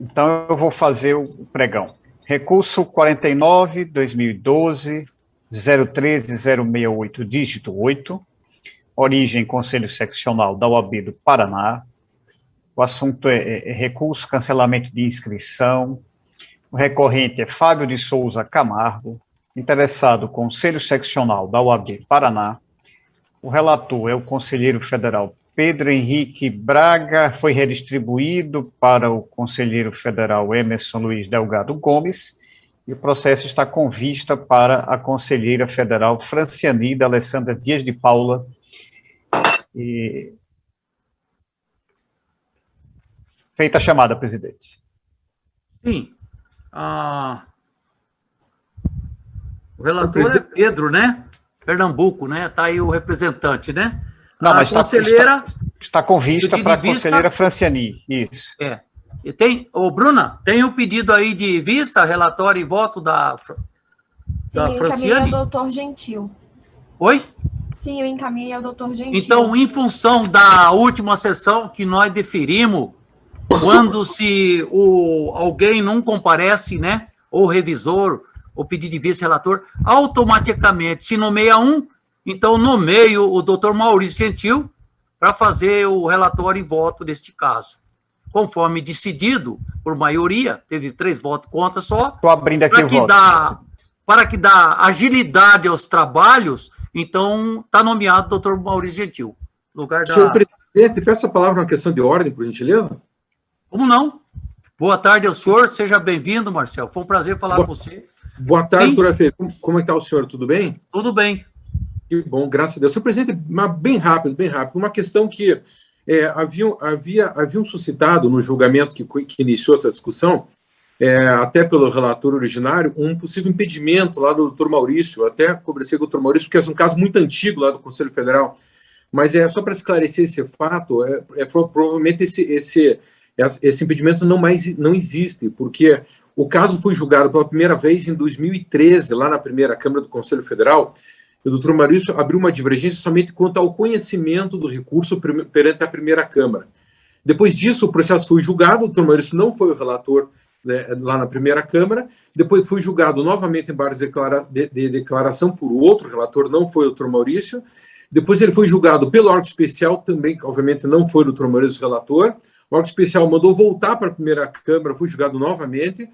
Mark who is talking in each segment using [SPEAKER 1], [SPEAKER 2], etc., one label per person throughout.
[SPEAKER 1] Então, eu vou fazer o pregão. Recurso 49/2012, 013-068, dígito 8, origem Conselho Seccional da OAB do Paraná. O assunto é recurso, cancelamento de inscrição. O recorrente é Fábio de Souza Camargo, interessado Conselho Seccional da OAB Paraná. O relator é o conselheiro federal Pedro Henrique Braga, foi redistribuído para o conselheiro federal Emerson Luiz Delgado Gomes, e o processo está com vista para a conselheira federal Francianida Alessandra Dias de Paula. Feita a chamada, presidente.
[SPEAKER 2] Sim. O relator é Pedro, né? Pernambuco, né? Está aí o representante, né?
[SPEAKER 1] Não, mas
[SPEAKER 2] conselheira...
[SPEAKER 1] Está com vista para a conselheira Franciani, isso.
[SPEAKER 2] É. E tem, Bruna, tem o pedido aí de vista, relatório e voto da Franciane?
[SPEAKER 3] Sim, eu encaminhei ao doutor Gentil.
[SPEAKER 2] Oi?
[SPEAKER 3] Sim, eu encaminhei ao doutor Gentil.
[SPEAKER 2] Então, em função da última sessão que nós deferimos, quando se alguém não comparece, né, ou revisor, ou pedido de vice-relator, automaticamente se nomeia um, então nomeio o doutor Maurício Gentil para fazer o relatório e voto deste caso. Conforme decidido por maioria, teve 3 votos contra só.
[SPEAKER 1] Estou abrindo aqui o voto.
[SPEAKER 2] Para que dá agilidade aos trabalhos, então está nomeado o doutor Maurício Gentil.
[SPEAKER 4] Senhor presidente, peço a palavra na questão de ordem, por gentileza.
[SPEAKER 2] Como não? Boa tarde ao senhor, seja bem-vindo, Marcelo. Foi um prazer falar com você.
[SPEAKER 4] Boa tarde, doutora Fê. Como é que está o senhor? Tudo bem?
[SPEAKER 2] Tudo bem.
[SPEAKER 4] Que bom, graças a Deus. Senhor presidente, bem rápido, uma questão que haviam suscitado no julgamento que iniciou essa discussão, até pelo relator originário, um possível impedimento lá do doutor Maurício. Eu até conversei com o doutor Maurício, porque é um caso muito antigo lá do Conselho Federal, mas só para esclarecer esse fato, provavelmente esse impedimento não existe, porque o caso foi julgado pela primeira vez em 2013, lá na primeira Câmara do Conselho Federal. O doutor Maurício abriu uma divergência somente quanto ao conhecimento do recurso perante a primeira Câmara. Depois disso, o processo foi julgado, o doutor Maurício não foi o relator, né, lá na primeira Câmara, depois foi julgado novamente em base de declaração por outro relator, não foi o doutor Maurício, depois ele foi julgado pelo órgão especial, também, que obviamente não foi o doutor Maurício o relator, o órgão especial mandou voltar para a primeira Câmara, foi julgado novamente,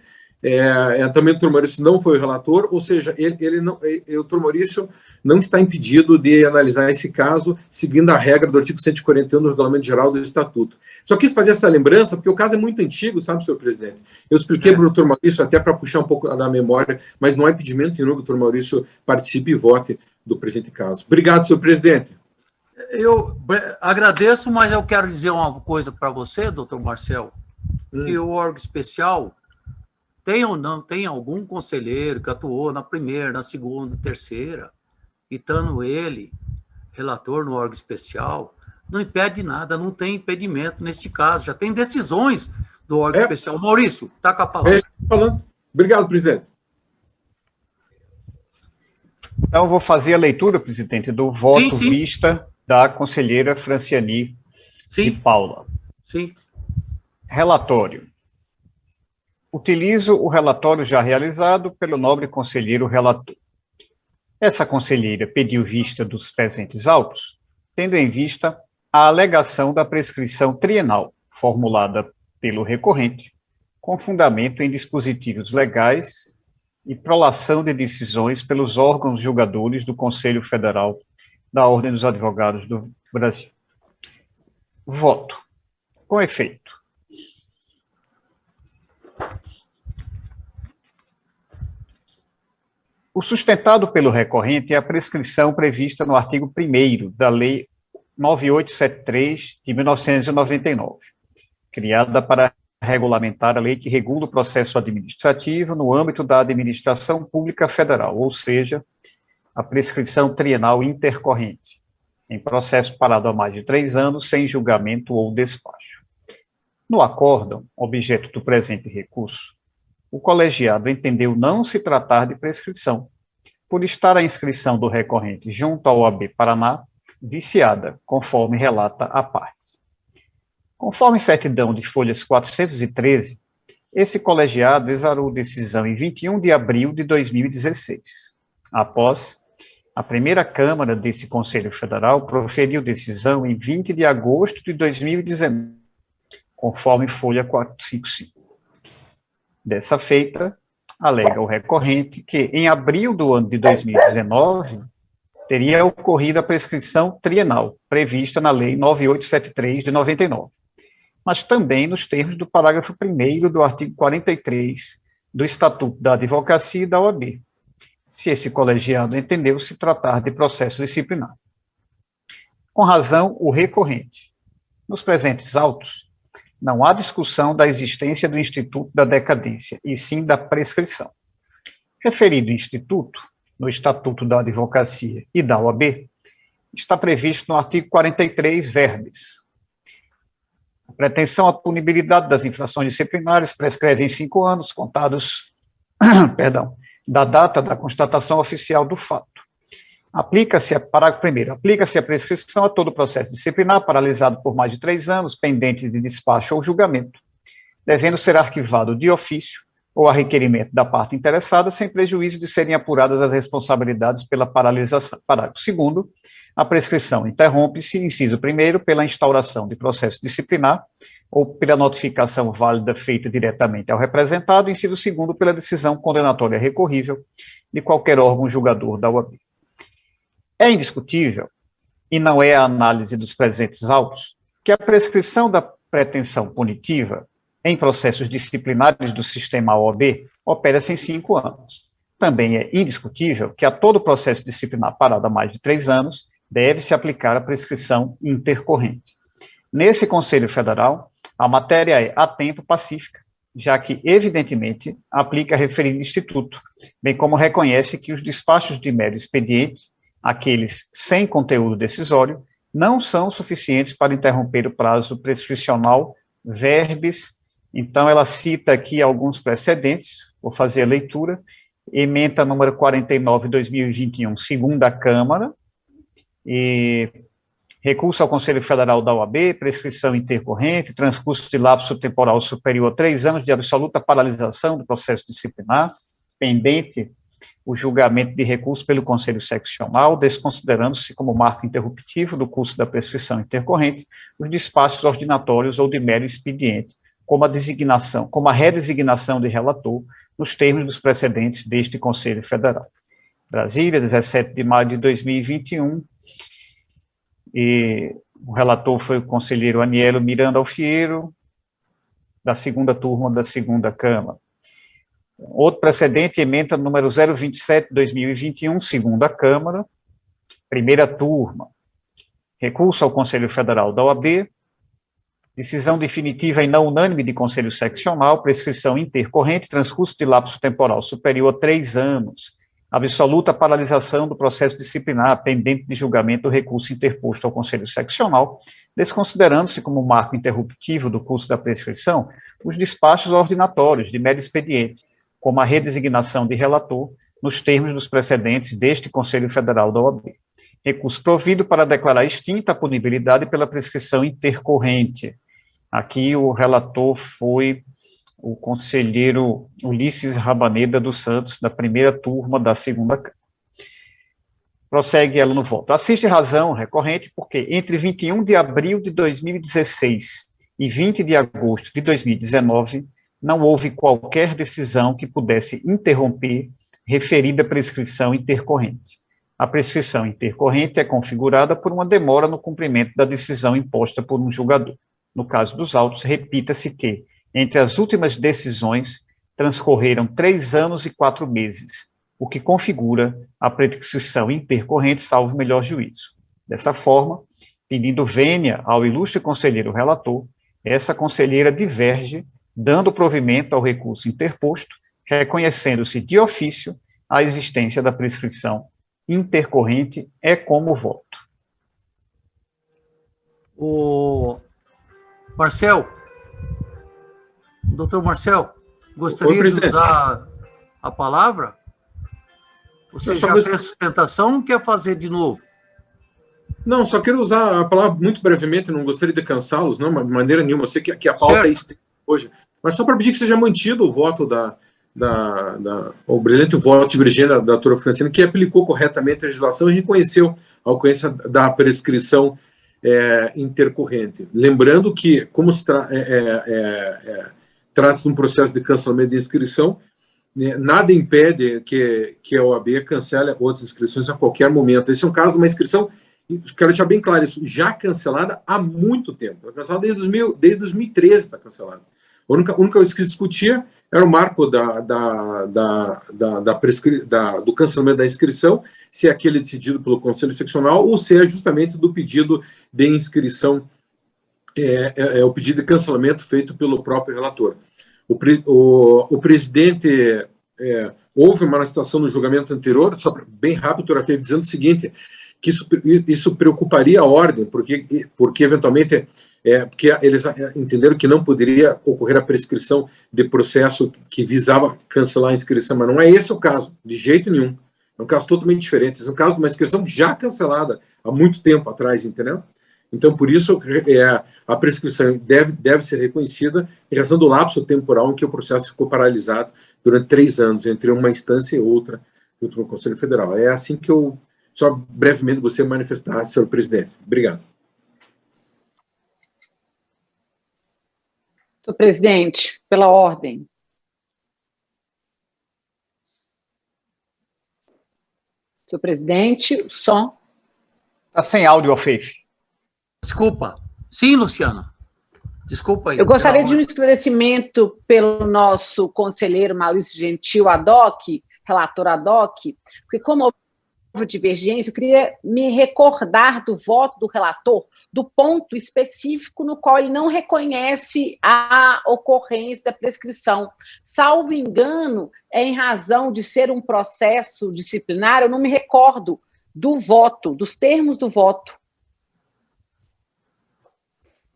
[SPEAKER 4] também o doutor Maurício não foi o relator, ou seja, o doutor Maurício não está impedido de analisar esse caso, seguindo a regra do artigo 141 do Regulamento Geral do Estatuto. Só quis fazer essa lembrança, porque o caso é muito antigo, sabe, senhor presidente? Eu expliquei para o doutor Maurício, até para puxar um pouco da memória, mas não há impedimento nenhum que o doutor Maurício participe e vote do presente caso. Obrigado, senhor presidente.
[SPEAKER 2] Eu agradeço, mas eu quero dizer uma coisa para você, doutor Marcel, que o órgão especial tem ou não tem algum conselheiro que atuou na primeira, na segunda, terceira, e estando ele, relator no órgão especial, não impede nada, não tem impedimento neste caso, já tem decisões do órgão especial. Maurício, está com a palavra.
[SPEAKER 4] Falando. Obrigado, presidente.
[SPEAKER 1] Então, eu vou fazer a leitura, presidente, do voto vista da conselheira Franciani de Paula.
[SPEAKER 2] Sim.
[SPEAKER 1] Relatório. Utilizo o relatório já realizado pelo nobre conselheiro relator. Essa conselheira pediu vista dos presentes autos, tendo em vista a alegação da prescrição trienal, formulada pelo recorrente, com fundamento em dispositivos legais e prolação de decisões pelos órgãos julgadores do Conselho Federal da Ordem dos Advogados do Brasil. Voto. Com efeito. O sustentado pelo recorrente é a prescrição prevista no artigo 1º da Lei 9873, de 1999, criada para regulamentar a lei que regula o processo administrativo no âmbito da administração pública federal, ou seja, a prescrição trienal intercorrente, em processo parado há mais de 3 anos, sem julgamento ou despacho. No acórdão, objeto do presente recurso, o colegiado entendeu não se tratar de prescrição, por estar a inscrição do recorrente junto ao OAB Paraná viciada, conforme relata a parte. Conforme certidão de folhas 413, Esse colegiado exarou decisão em 21 de abril de 2016. Após, a primeira Câmara desse Conselho Federal proferiu decisão em 20 de agosto de 2019, conforme folha 455. Dessa feita, alega o recorrente que, em abril do ano de 2019, teria ocorrido a prescrição trienal, prevista na Lei 9873 de 99, mas também nos termos do parágrafo 1º do artigo 43 do Estatuto da Advocacia e da OAB, se esse colegiado entendeu se tratar de processo disciplinar. Com razão, o recorrente. Nos presentes autos, não há discussão da existência do Instituto da Decadência, e sim da prescrição. Referido instituto, no Estatuto da Advocacia e da OAB, está previsto no artigo 43, verbis. A pretensão à punibilidade das infrações disciplinares prescreve em 5 anos, contados da data da constatação oficial do fato. Parágrafo 1º, aplica-se a prescrição a todo processo disciplinar paralisado por mais de 3 anos, pendente de despacho ou julgamento, devendo ser arquivado de ofício ou a requerimento da parte interessada, sem prejuízo de serem apuradas as responsabilidades pela paralisação. Parágrafo 2º, a prescrição interrompe-se, inciso 1º, pela instauração de processo disciplinar ou pela notificação válida feita diretamente ao representado, inciso 2º, pela decisão condenatória recorrível de qualquer órgão julgador da OAB. É indiscutível, e não é a análise dos presentes autos, que a prescrição da pretensão punitiva em processos disciplinares do sistema OAB opera-se em 5 anos. Também é indiscutível que a todo processo disciplinar parado há mais de 3 anos deve-se aplicar a prescrição intercorrente. Nesse Conselho Federal, a matéria é a tempo pacífica, já que, evidentemente, aplica referido instituto, bem como reconhece que os despachos de mero expediente, aqueles sem conteúdo decisório, não são suficientes para interromper o prazo prescricional verbis. Então, ela cita aqui alguns precedentes, vou fazer a leitura. Ementa número 49/2021, segunda Câmara, e recurso ao Conselho Federal da OAB, prescrição intercorrente, transcurso de lapso temporal superior a 3 anos de absoluta paralisação do processo disciplinar, pendente o julgamento de recurso pelo Conselho Seccional, desconsiderando-se como marco interruptivo do curso da prescrição intercorrente os despachos ordinatórios ou de mero expediente, como a redesignação de relator, nos termos dos precedentes deste Conselho Federal. Brasília, 17 de maio de 2021, e o relator foi o conselheiro Anielo Miranda Alfiero, da segunda turma da segunda Câmara. Outro precedente, ementa número 027/2021, segunda Câmara, primeira turma. Recurso ao Conselho Federal da OAB, decisão definitiva e não unânime de Conselho Seccional, prescrição intercorrente, transcurso de lapso temporal superior a 3 anos, absoluta paralisação do processo disciplinar, pendente de julgamento do recurso interposto ao Conselho Seccional, desconsiderando-se como marco interruptivo do curso da prescrição os despachos ordinatórios de mero expediente, como a redesignação de relator, nos termos dos precedentes deste Conselho Federal da OAB. Recurso provido para declarar extinta a punibilidade pela prescrição intercorrente. Aqui o relator foi o conselheiro Ulisses Rabaneda dos Santos, da primeira turma da segunda Câmara. Prossegue ela no voto. Assiste razão recorrente porque entre 21 de abril de 2016 e 20 de agosto de 2019, não houve qualquer decisão que pudesse interromper referida prescrição intercorrente. A prescrição intercorrente é configurada por uma demora no cumprimento da decisão imposta por um julgador. No caso dos autos, repita-se que, entre as últimas decisões, transcorreram 3 anos e 4 meses, o que configura a prescrição intercorrente, salvo melhor juízo. Dessa forma, pedindo vênia ao ilustre conselheiro relator, essa conselheira diverge, dando provimento ao recurso interposto, reconhecendo-se de ofício a existência da prescrição intercorrente, é como voto.
[SPEAKER 2] O Marcel, doutor Marcel, gostaria de usar a palavra? Você já fez sustentação ou quer fazer de novo?
[SPEAKER 4] Não, só quero usar a palavra muito brevemente, não gostaria de cansá-los, não, de maneira nenhuma. Eu sei que a pauta é extensa hoje. Mas só para pedir que seja mantido o voto o brilhante voto de Virgínia, da doutora Francina, que aplicou corretamente a legislação e reconheceu a ocorrência da prescrição intercorrente. Lembrando que, como se trata-se de um processo de cancelamento de inscrição, nada impede que a OAB cancele outras inscrições a qualquer momento. Esse é um caso de uma inscrição, quero deixar bem claro isso, já cancelada há muito tempo. Está cancelada desde 2013, está cancelada. A única coisa que se discutia era o marco do cancelamento da inscrição, se é aquele decidido pelo Conselho Seccional ou se é justamente do pedido de inscrição, o pedido de cancelamento feito pelo próprio relator. O presidente, houve uma situação no julgamento anterior, só bem rápido, doutora Fê, dizendo o seguinte, que isso preocuparia a ordem, porque eventualmente... porque eles entenderam que não poderia ocorrer a prescrição de processo que visava cancelar a inscrição, mas não é esse o caso, de jeito nenhum. É um caso totalmente diferente. Esse é um caso de uma inscrição já cancelada há muito tempo atrás, entendeu? Então, por isso, a prescrição deve ser reconhecida em razão do lapso temporal em que o processo ficou paralisado durante 3 anos, entre uma instância e outra, junto no Conselho Federal. É assim que eu, só brevemente, gostaria de manifestar, senhor presidente. Obrigado.
[SPEAKER 5] Senhor presidente, pela ordem. Senhor presidente, o som.
[SPEAKER 1] Está sem áudio, Ofeif.
[SPEAKER 2] Desculpa. Sim, Luciana. Desculpa aí.
[SPEAKER 5] Eu gostaria de um esclarecimento pelo nosso conselheiro Maurício Gentil Adoc, relator Adoc, porque como houve divergência, eu queria me recordar do voto do relator, do ponto específico no qual ele não reconhece a ocorrência da prescrição. Salvo engano, em razão de ser um processo disciplinar, eu não me recordo do voto, dos termos do voto.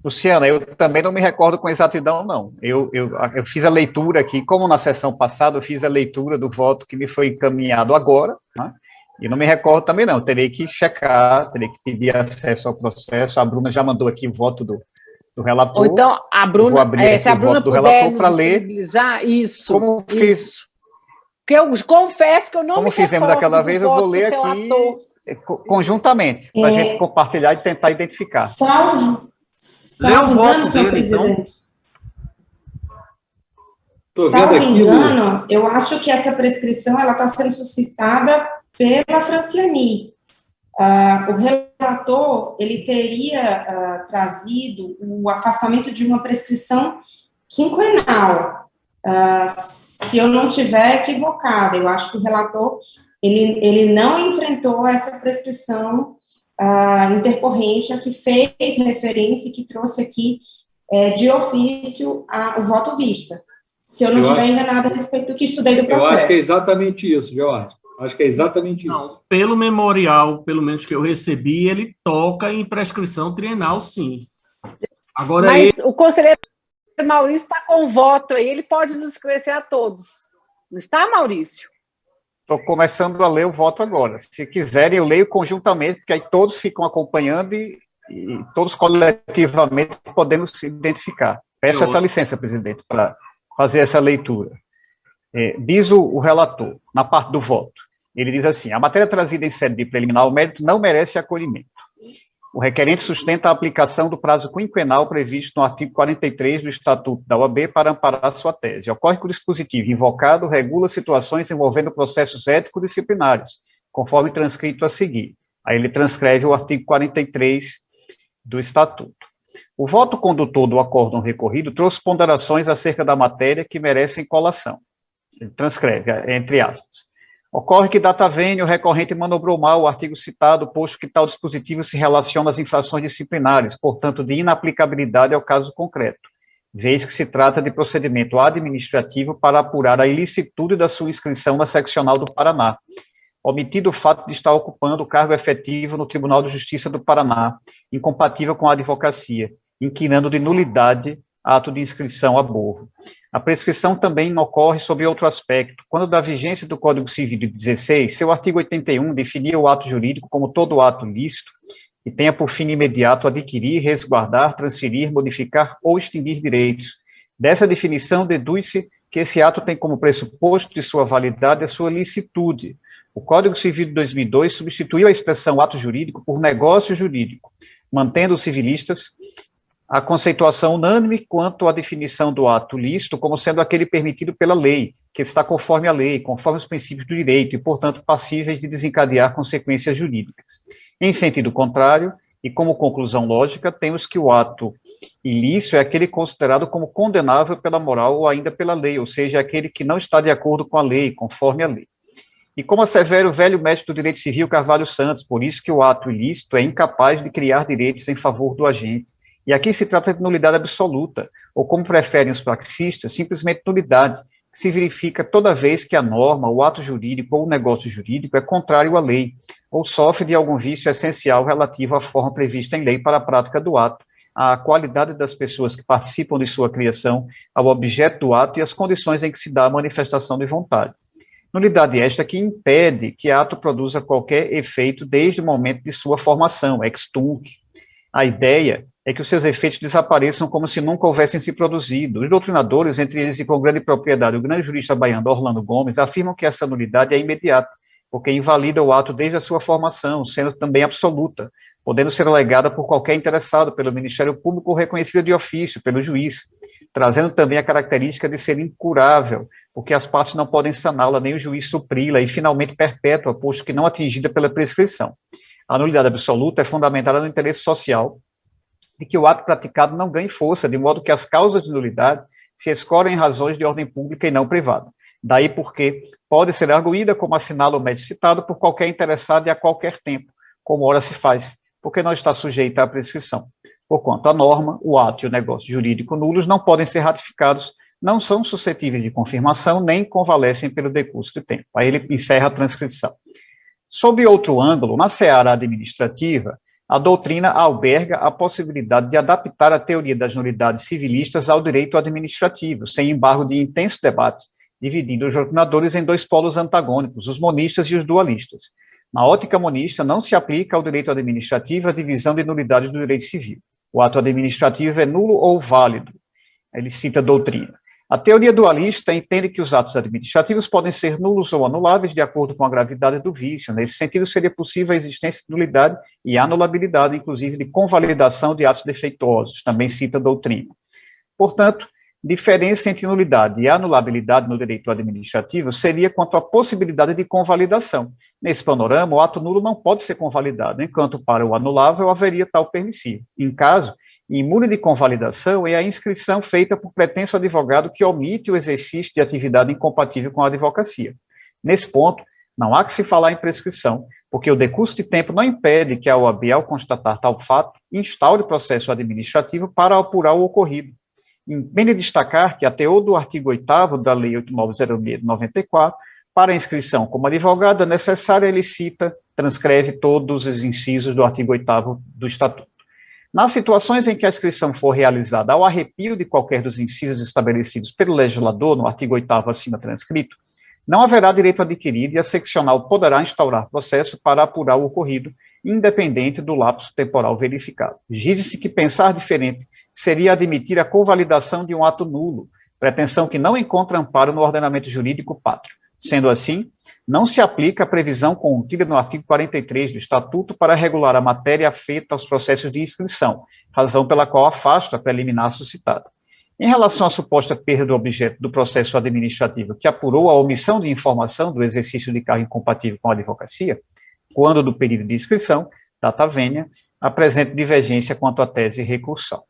[SPEAKER 1] Luciana, eu também não me recordo com exatidão, não. Eu fiz a leitura aqui, como na sessão passada, eu fiz a leitura do voto que me foi encaminhado agora, né? E não me recordo também, não. Eu terei que checar, terei que pedir acesso ao processo. A Bruna já mandou aqui o voto do relator.
[SPEAKER 5] Ou então, a Bruna, se a Bruna puder nos
[SPEAKER 1] disponibilizar
[SPEAKER 5] isso.
[SPEAKER 1] Como
[SPEAKER 5] isso.
[SPEAKER 1] fiz.
[SPEAKER 5] Porque eu confesso que eu não
[SPEAKER 1] como
[SPEAKER 5] me recordo.
[SPEAKER 1] Como fizemos daquela vez, eu vou ler aqui conjuntamente, para a gente compartilhar e tentar identificar.
[SPEAKER 6] Salvo engano, senhor presidente. Salvo engano, eu acho que essa prescrição está sendo suscitada pela Franciani. O relator, ele teria trazido o afastamento de uma prescrição quinquenal, se eu não estiver equivocada. Eu acho que o relator, ele não enfrentou essa prescrição intercorrente a que fez referência e que trouxe aqui de ofício o voto vista. Se eu não estiver enganada a respeito do que estudei do processo.
[SPEAKER 7] Eu acho que é exatamente isso, Jorge. Acho que é exatamente
[SPEAKER 8] não,
[SPEAKER 7] isso.
[SPEAKER 8] Pelo memorial, pelo menos que eu recebi, ele toca em prescrição trienal, sim. Agora,
[SPEAKER 5] mas o conselheiro Maurício está com o voto aí, ele pode nos esclarecer a todos. Não está, Maurício?
[SPEAKER 1] Estou começando a ler o voto agora. Se quiserem, eu leio conjuntamente, porque aí todos ficam acompanhando e todos coletivamente podemos se identificar. Peço essa licença, presidente, para fazer essa leitura. Diz o relator, na parte do voto, ele diz assim: a matéria trazida em sede de preliminar ao mérito não merece acolhimento. O requerente sustenta a aplicação do prazo quinquenal previsto no artigo 43 do Estatuto da OAB para amparar sua tese. Ocorre que o dispositivo invocado regula situações envolvendo processos ético-disciplinares, conforme transcrito a seguir. Aí ele transcreve o artigo 43 do Estatuto. O voto condutor do acórdão recorrido trouxe ponderações acerca da matéria que merecem colação. Ele transcreve, entre aspas. Ocorre que, data vênia, o recorrente manobrou mal o artigo citado, posto que tal dispositivo se relaciona às infrações disciplinares, portanto, de inaplicabilidade ao caso concreto, vez que se trata de procedimento administrativo para apurar a ilicitude da sua inscrição na seccional do Paraná, omitido o fato de estar ocupando o cargo efetivo no Tribunal de Justiça do Paraná, incompatível com a advocacia, inquinando de nulidade ato de inscrição a borro. A prescrição também ocorre sob outro aspecto. Quando da vigência do Código Civil de 16, seu artigo 81 definia o ato jurídico como todo ato lícito que tenha por fim imediato adquirir, resguardar, transferir, modificar ou extinguir direitos, Dessa definição, deduz-se que esse ato tem como pressuposto de sua validade a sua licitude. O Código Civil de 2002 substituiu a expressão ato jurídico por negócio jurídico, mantendo os civilistas a conceituação unânime quanto à definição do ato lícito como sendo aquele permitido pela lei, que está conforme a lei, conforme os princípios do direito e, portanto, passíveis de desencadear consequências jurídicas. Em sentido contrário, e como conclusão lógica, temos que o ato ilícito é aquele considerado como condenável pela moral ou ainda pela lei, ou seja, aquele que não está de acordo com a lei, conforme a lei. E como assevera o velho mestre do direito civil Carvalho Santos, por isso que o ato ilícito é incapaz de criar direitos em favor do agente. E aqui se trata de nulidade absoluta, ou como preferem os praxistas, simplesmente nulidade, que se verifica toda vez que a norma, o ato jurídico ou o negócio jurídico é contrário à lei, ou sofre de algum vício essencial relativo à forma prevista em lei para a prática do ato, à qualidade das pessoas que participam de sua criação, ao objeto do ato e às condições em que se dá a manifestação de vontade. Nulidade esta que impede que ato produza qualquer efeito desde o momento de sua formação, ex tunc. A ideia é que os seus efeitos desapareçam como se nunca houvessem se produzido. Os doutrinadores, entre eles e com grande propriedade o grande jurista baiano Orlando Gomes, afirmam que essa nulidade é imediata, porque invalida o ato desde a sua formação, sendo também absoluta, podendo ser alegada por qualquer interessado pelo Ministério Público ou reconhecida de ofício pelo juiz, trazendo também a característica de ser incurável, porque as partes não podem saná-la, nem o juiz supri-la, e finalmente perpétua, posto que não atingida pela prescrição. A nulidade absoluta é fundamentada no interesse social, de que o ato praticado não ganhe força, de modo que as causas de nulidade se escorem em razões de ordem pública e não privada. Daí porque pode ser arguída, como assinala o médico citado, por qualquer interessado e a qualquer tempo, como ora se faz, porque não está sujeita à prescrição. Porquanto a norma, o ato e o negócio jurídico nulos não podem ser ratificados, não são suscetíveis de confirmação, nem convalescem pelo decurso do tempo. Aí ele encerra a transcrição. Sob outro ângulo, na seara administrativa, a doutrina alberga a possibilidade de adaptar a teoria das nulidades civilistas ao direito administrativo, sem embargo de intenso debate, dividindo os doutrinadores em dois polos antagônicos, os monistas e os dualistas. Na ótica monista, não se aplica ao direito administrativo a divisão de nulidades do direito civil. O ato administrativo é nulo ou válido. Ele cita a doutrina. A teoria dualista entende que os atos administrativos podem ser nulos ou anuláveis de acordo com a gravidade do vício. Nesse sentido, seria possível a existência de nulidade e anulabilidade, inclusive de convalidação de atos defeituosos, também cita a doutrina. Portanto, diferença entre nulidade e anulabilidade no direito administrativo seria quanto à possibilidade de convalidação. Nesse panorama, o ato nulo não pode ser convalidado, enquanto para o anulável haveria tal permissivo. Em caso, imune de convalidação é a inscrição feita por pretenso advogado que omite o exercício de atividade incompatível com a advocacia. Nesse ponto, não há que se falar em prescrição, porque o decurso de tempo não impede que a OAB, ao constatar tal fato, instaure o processo administrativo para apurar o ocorrido. Bem de destacar que a teor do artigo 8º da Lei 8906 de 94, para a inscrição como advogado, é necessária, ele cita, transcreve todos os incisos do artigo 8º do Estatuto. Nas situações em que a inscrição for realizada ao arrepio de qualquer dos incisos estabelecidos pelo legislador, no artigo 8º acima transcrito, não haverá direito adquirido e a seccional poderá instaurar processo para apurar o ocorrido, independente do lapso temporal verificado. Diz-se que pensar diferente seria admitir a convalidação de um ato nulo, pretensão que não encontra amparo no ordenamento jurídico pátrio. Sendo assim, não se aplica a previsão contida no artigo 43 do Estatuto para regular a matéria afeta aos processos de inscrição, razão pela qual afasta a preliminar suscitada. Em relação à suposta perda do objeto do processo administrativo que apurou a omissão de informação do exercício de cargo incompatível com a advocacia, quando do período de inscrição, data vênia, apresenta divergência quanto à tese recursal.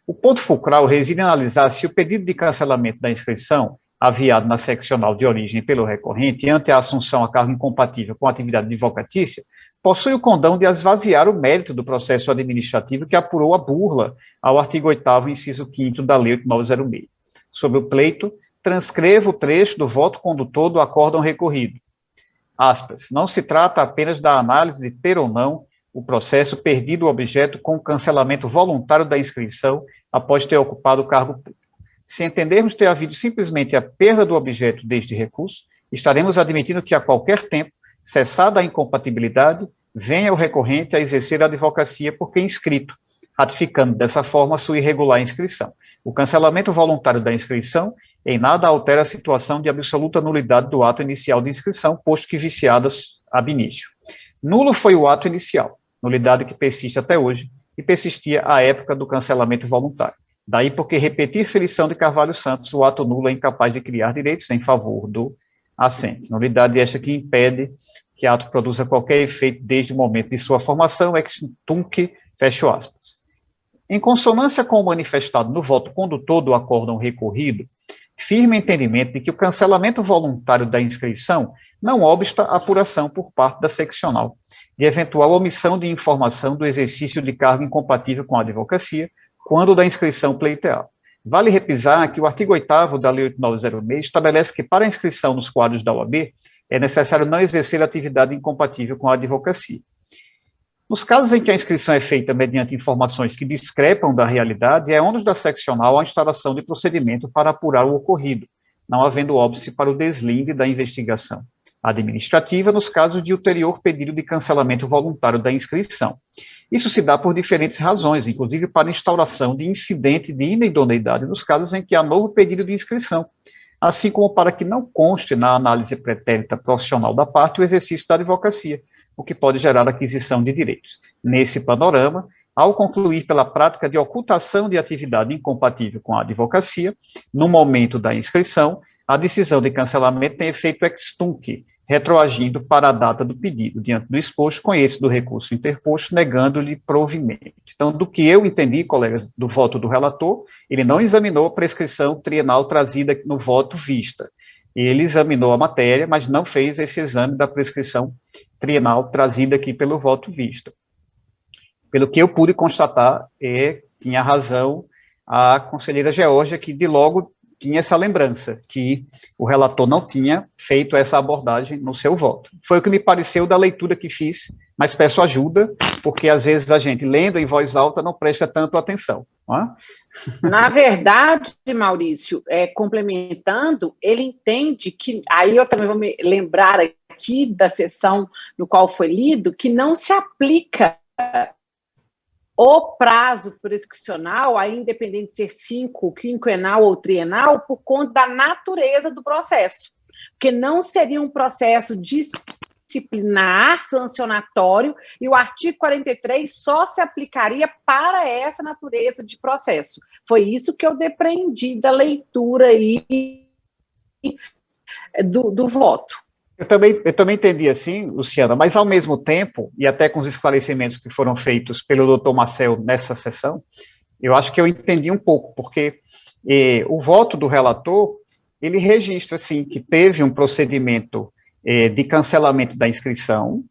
[SPEAKER 1] O ponto fulcral reside em analisar se o pedido de cancelamento da inscrição, aviado na seccional de origem pelo recorrente, ante a assunção a cargo incompatível com a atividade advocatícia, possui o condão de esvaziar o mérito do processo administrativo que apurou a burla ao artigo 8º, inciso 5º da Lei 8906. Sobre o pleito, transcrevo o trecho do voto condutor do acórdão recorrido. Aspas, não se trata apenas da análise de ter ou não o processo perdido o objeto com o cancelamento voluntário da inscrição após ter ocupado o cargo público. Se entendermos ter havido simplesmente a perda do objeto desde recurso, estaremos admitindo que a qualquer tempo, cessada a incompatibilidade, venha o recorrente a exercer a advocacia por quem inscrito, ratificando dessa forma sua irregular inscrição. O cancelamento voluntário da inscrição em nada altera a situação de absoluta nulidade do ato inicial de inscrição, posto que viciadas ab início. Nulo foi o ato inicial, nulidade que persiste até hoje e persistia à época do cancelamento voluntário. Daí porque repetir-se lição de Carvalho Santos, o ato nulo é incapaz de criar direitos em favor do assente. Nulidade esta que impede que ato produza qualquer efeito desde o momento de sua formação, ex tunc, fecho aspas. Em consonância com o manifestado no voto condutor do acórdão recorrido, firme entendimento de que o cancelamento voluntário da inscrição não obsta a apuração por parte da seccional de eventual omissão de informação do exercício de cargo incompatível com a advocacia, quando da inscrição pleiteada. Vale repisar que o artigo 8º da Lei 8906 estabelece que para a inscrição nos quadros da OAB é necessário não exercer atividade incompatível com a advocacia. Nos casos em que a inscrição é feita mediante informações que discrepam da realidade, é ônus da seccional a instalação de procedimento para apurar o ocorrido, não havendo óbice para o deslinde da investigação administrativa nos casos de ulterior pedido de cancelamento voluntário da inscrição. Isso se dá por diferentes razões, inclusive para instauração de incidente de inidoneidade nos casos em que há novo pedido de inscrição, assim como para que não conste na análise pretérita profissional da parte o exercício da advocacia, o que pode gerar aquisição de direitos. Nesse panorama, ao concluir pela prática de ocultação de atividade incompatível com a advocacia, no momento da inscrição, a decisão de cancelamento tem efeito ex tunc, retroagindo para a data do pedido. Diante do exposto, conheço do recurso interposto, negando-lhe provimento. Então, do que eu entendi, colegas, do voto do relator, ele não examinou a prescrição trienal trazida no voto vista. Ele examinou a matéria, mas não fez esse exame da prescrição trienal trazida aqui pelo voto vista. Pelo que eu pude constatar, tinha razão a conselheira Geórgia, que de logo tinha essa lembrança, que o relator não tinha feito essa abordagem no seu voto. Foi o que me pareceu da leitura que fiz, mas peço ajuda, porque às vezes a gente, lendo em voz alta, não presta tanto atenção. Não é?
[SPEAKER 5] Na verdade, Maurício, complementando, ele entende que, aí eu também vou me lembrar aqui da sessão no qual foi lido, que não se aplica o prazo prescricional, aí independente de ser quinquenal ou trienal, por conta da natureza do processo, porque não seria um processo disciplinar, sancionatório, e o artigo 43 só se aplicaria para essa natureza de processo. Foi isso que eu depreendi da leitura aí do voto.
[SPEAKER 1] Eu também entendi assim, Luciana, mas ao mesmo tempo, e até com os esclarecimentos que foram feitos pelo doutor Marcel nessa sessão, eu acho que eu entendi um pouco, porque o voto do relator, ele registra, assim, que teve um procedimento de cancelamento da inscrição,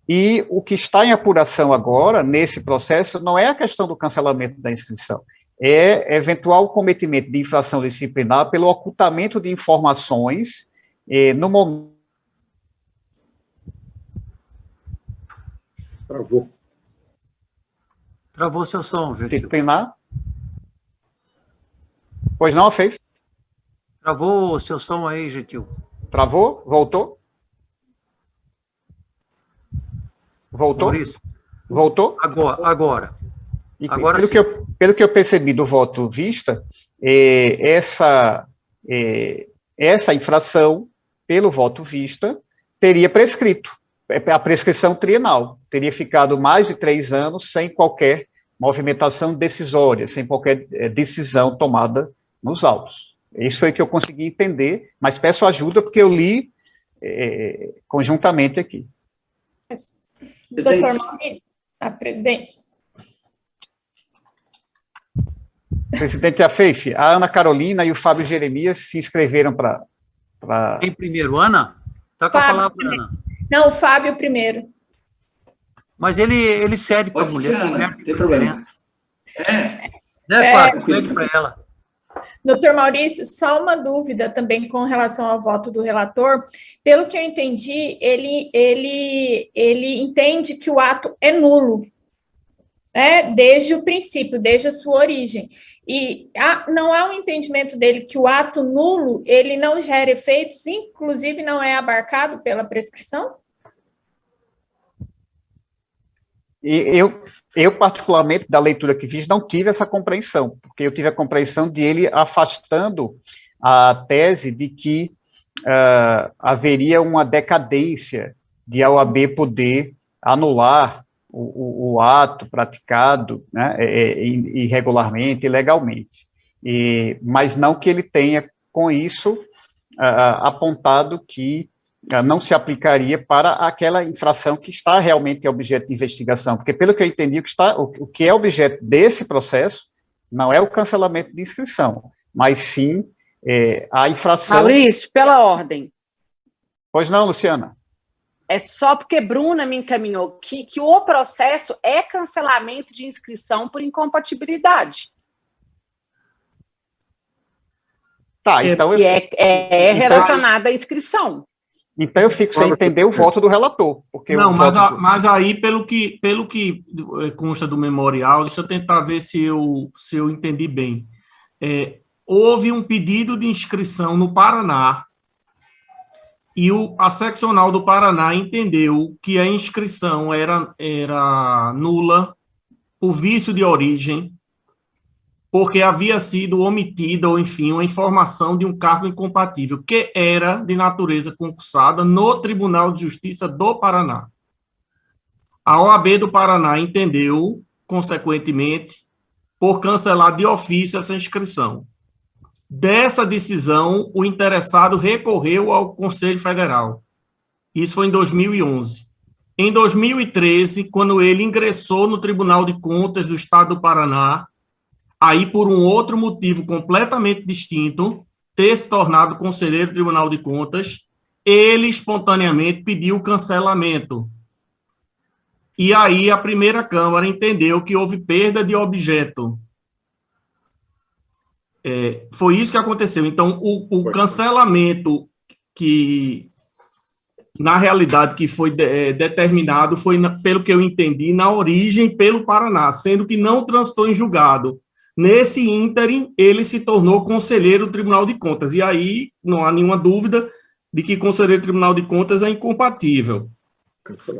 [SPEAKER 1] e o que está em apuração agora, nesse processo, não é a questão do cancelamento da inscrição, é eventual cometimento de infração disciplinar pelo ocultamento de informações no momento.
[SPEAKER 2] Travou seu som, Gentil.
[SPEAKER 1] Disciplinar? Pois não, fez?
[SPEAKER 2] Travou o seu som aí, Gentil.
[SPEAKER 1] Travou? Voltou? Voltou?
[SPEAKER 2] Maurício.
[SPEAKER 1] Voltou?
[SPEAKER 2] Agora. Agora
[SPEAKER 1] pelo que eu percebi do voto vista, essa infração, pelo voto vista, teria prescrito. A prescrição trienal. Teria ficado mais de 3 anos sem qualquer movimentação decisória, sem qualquer decisão tomada nos autos. Isso foi que eu consegui entender, mas peço ajuda porque eu li conjuntamente aqui.
[SPEAKER 9] Doutor Maurício, presidente.
[SPEAKER 1] Presidente Afeife, a Ana Carolina e o Fábio Jeremias se inscreveram para...
[SPEAKER 2] Em primeiro, Ana? Está com a palavra, Ana.
[SPEAKER 9] Não, o Fábio primeiro.
[SPEAKER 2] Mas ele cede para a mulher.
[SPEAKER 10] Ana, não tem problema.
[SPEAKER 2] Fábio? Cede para ela.
[SPEAKER 9] Doutor Maurício, só uma dúvida também com relação ao voto do relator. Pelo que eu entendi, ele entende que o ato é nulo, desde o princípio, desde a sua origem. E não há um entendimento dele que o ato nulo, ele não gera efeitos, inclusive não é abarcado pela prescrição?
[SPEAKER 1] eu, particularmente, da leitura que fiz, não tive essa compreensão, porque eu tive a compreensão de ele afastando a tese de que haveria uma decadência de a OAB poder anular o ato praticado, né, irregularmente, ilegalmente. Mas não que ele tenha, com isso, apontado que não se aplicaria para aquela infração que está realmente objeto de investigação, porque, pelo que eu entendi, o que é objeto desse processo não é o cancelamento de inscrição, mas sim a infração...
[SPEAKER 5] Maurício, pela ordem.
[SPEAKER 1] Pois não, Luciana?
[SPEAKER 5] É só porque Bruna me encaminhou que o processo é cancelamento de inscrição por incompatibilidade.
[SPEAKER 1] Tá, então...
[SPEAKER 5] É relacionado à inscrição.
[SPEAKER 1] Então eu fico sem entender o voto do relator. Porque
[SPEAKER 8] não, mas aí, pelo que consta do memorial, deixa eu tentar ver se eu entendi bem. Houve um pedido de inscrição no Paraná e a seccional do Paraná entendeu que a inscrição era nula por vício de origem, porque havia sido omitida, ou enfim, uma informação de um cargo incompatível, que era de natureza concursada no Tribunal de Justiça do Paraná. A OAB do Paraná entendeu, consequentemente, por cancelar de ofício essa inscrição. Dessa decisão, o interessado recorreu ao Conselho Federal. Isso foi em 2011. Em 2013, quando ele ingressou no Tribunal de Contas do Estado do Paraná, aí, por um outro motivo completamente distinto, ter se tornado conselheiro do Tribunal de Contas, ele espontaneamente pediu o cancelamento. E aí a primeira Câmara entendeu que houve perda de objeto. Foi isso que aconteceu. Então, o cancelamento que, na realidade, que foi determinado foi, pelo que eu entendi, na origem pelo Paraná, sendo que não transitou em julgado. Nesse ínterim, ele se tornou conselheiro do Tribunal de Contas. E aí, não há nenhuma dúvida de que conselheiro do Tribunal de Contas é incompatível.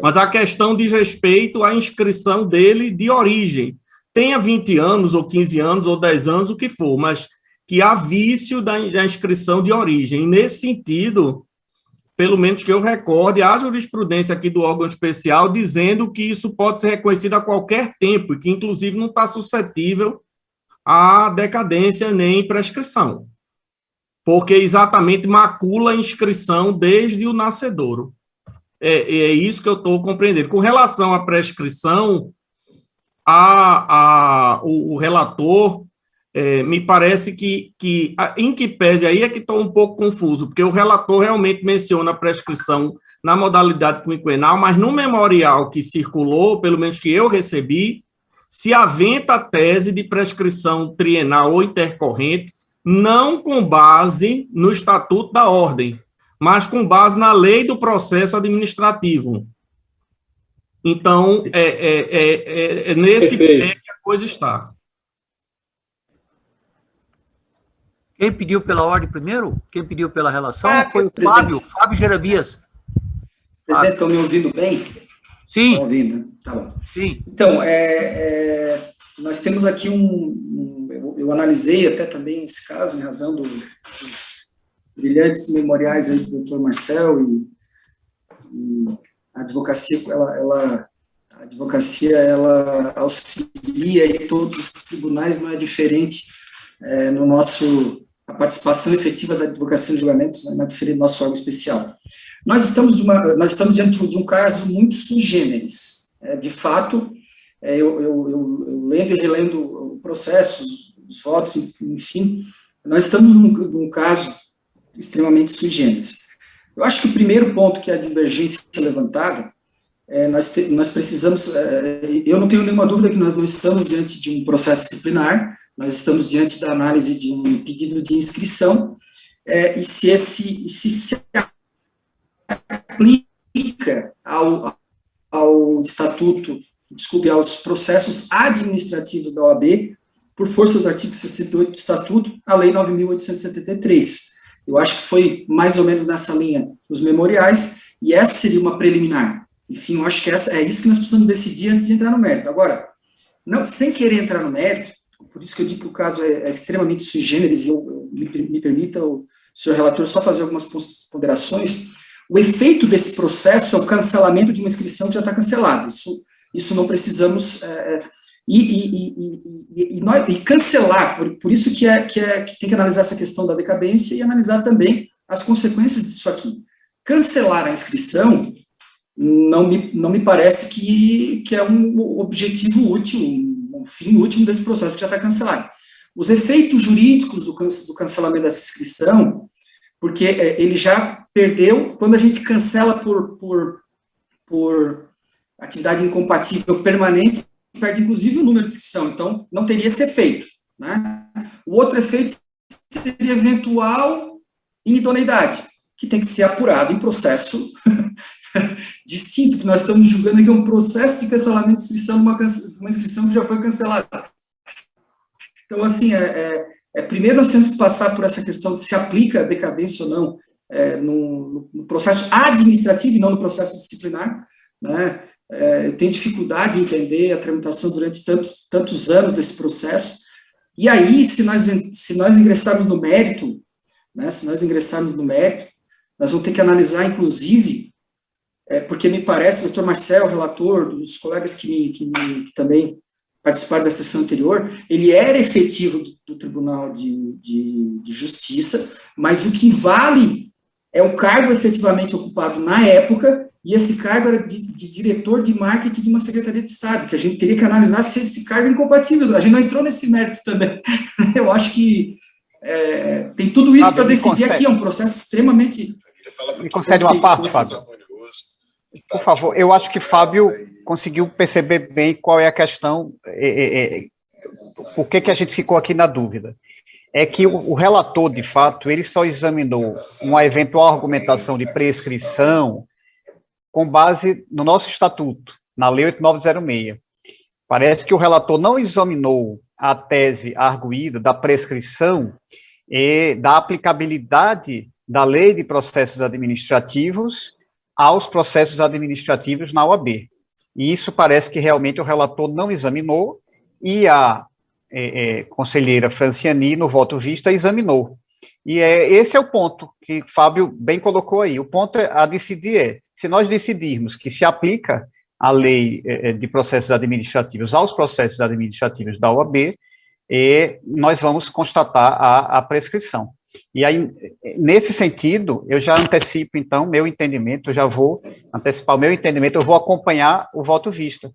[SPEAKER 8] Mas a questão diz respeito à inscrição dele de origem. Tenha 20 anos, ou 15 anos, ou 10 anos, o que for, mas que há vício da inscrição de origem. E, nesse sentido, pelo menos que eu recorde, há jurisprudência aqui do órgão especial dizendo que isso pode ser reconhecido a qualquer tempo, e que, inclusive, não está suscetível a decadência nem prescrição, porque exatamente macula a inscrição desde o nascedouro. É isso que eu estou compreendendo. Com relação à prescrição, o relator, me parece que em que pese aí é que estou um pouco confuso, porque o relator realmente menciona a prescrição na modalidade quinquenal, mas no memorial que circulou, pelo menos que eu recebi, se aventa a tese de prescrição trienal ou intercorrente, não com base no Estatuto da Ordem, mas com base na Lei do Processo Administrativo. Então, nesse pé que a coisa está.
[SPEAKER 2] Quem pediu pela ordem primeiro? Quem pediu pela relação? Foi o
[SPEAKER 10] Fábio
[SPEAKER 2] Jeremias.
[SPEAKER 10] Presidente, estão me ouvindo bem?
[SPEAKER 2] Sim.
[SPEAKER 10] Estão ouvindo? Tá bom.
[SPEAKER 2] Sim.
[SPEAKER 10] Então, nós temos aqui eu analisei até também esse caso, em razão dos brilhantes memoriais aí do Dr. Marcel, e a advocacia, ela auxilia, e todos os tribunais não é diferente a participação efetiva da advocacia em julgamentos não é diferente do nosso órgão especial. Nós estamos diante de um caso muito sui generis. De fato, eu lendo e relendo o processo, os votos, enfim, nós estamos num caso extremamente sui generis. Eu acho que o primeiro ponto que é a divergência levantada, nós precisamos, eu não tenho nenhuma dúvida que nós não estamos diante de um processo disciplinar, nós estamos diante da análise de um pedido de inscrição, e se se aplica ao estatuto, aos processos administrativos da OAB, por força do artigo 68 do estatuto, a lei 9.873. Eu acho que foi mais ou menos nessa linha os memoriais, e essa seria uma preliminar. Enfim, eu acho que é isso que nós precisamos decidir antes de entrar no mérito. Agora, não, sem querer entrar no mérito, por isso que eu digo que o caso é extremamente sui generis, e me permita, o senhor relator, só fazer algumas ponderações. O efeito desse processo é o cancelamento de uma inscrição que já está cancelada. Isso não precisamos... E cancelar, por isso que tem que analisar essa questão da decadência e analisar também as consequências disso aqui. Cancelar a inscrição não me parece que é um objetivo útil, um fim último desse processo que já está cancelado. Os efeitos jurídicos do cancelamento dessa inscrição, porque ele já perdeu, quando a gente cancela por atividade incompatível permanente, perde inclusive o número de inscrição, então não teria esse efeito, né? O outro efeito seria eventual inidoneidade, que tem que ser apurado em processo distinto, que nós estamos julgando aqui um processo de cancelamento de inscrição de uma inscrição que já foi cancelada. Então, assim, primeiro nós temos que passar por essa questão de se aplica a decadência ou não no processo administrativo e não no processo disciplinar, né? Eu tenho dificuldade em entender a tramitação durante tantos anos desse processo, e aí, se nós ingressarmos no mérito, né, nós vamos ter que analisar, inclusive, porque me parece, o doutor Marcel, relator, os colegas que também participaram da sessão anterior, ele era efetivo do Tribunal de Justiça, mas o que vale é o cargo efetivamente ocupado na época, e esse cargo era de diretor de marketing de uma Secretaria de Estado, que a gente teria que analisar se esse cargo é incompatível. A gente não entrou nesse mérito também. Eu acho que tem tudo isso para decidir aqui, é um processo extremamente...
[SPEAKER 1] Me concede uma parte, Fábio? Por favor, eu acho que Fábio conseguiu perceber bem qual é a questão, por que a gente ficou aqui na dúvida. É que o relator, de fato, ele só examinou uma eventual argumentação de prescrição com base no nosso estatuto, na Lei 8906. Parece que o relator não examinou a tese arguída da prescrição e da aplicabilidade da Lei de Processos Administrativos aos processos administrativos na OAB. E isso parece que realmente o relator não examinou e a conselheira Franciani, no voto vista, examinou. E esse é o ponto que Fábio bem colocou aí. O ponto a decidir se nós decidirmos que se aplica a lei de processos administrativos aos processos administrativos da OAB, nós vamos constatar a prescrição. E aí, nesse sentido, eu já antecipo, então, meu entendimento, eu já vou antecipar o meu entendimento, eu vou acompanhar o voto vista,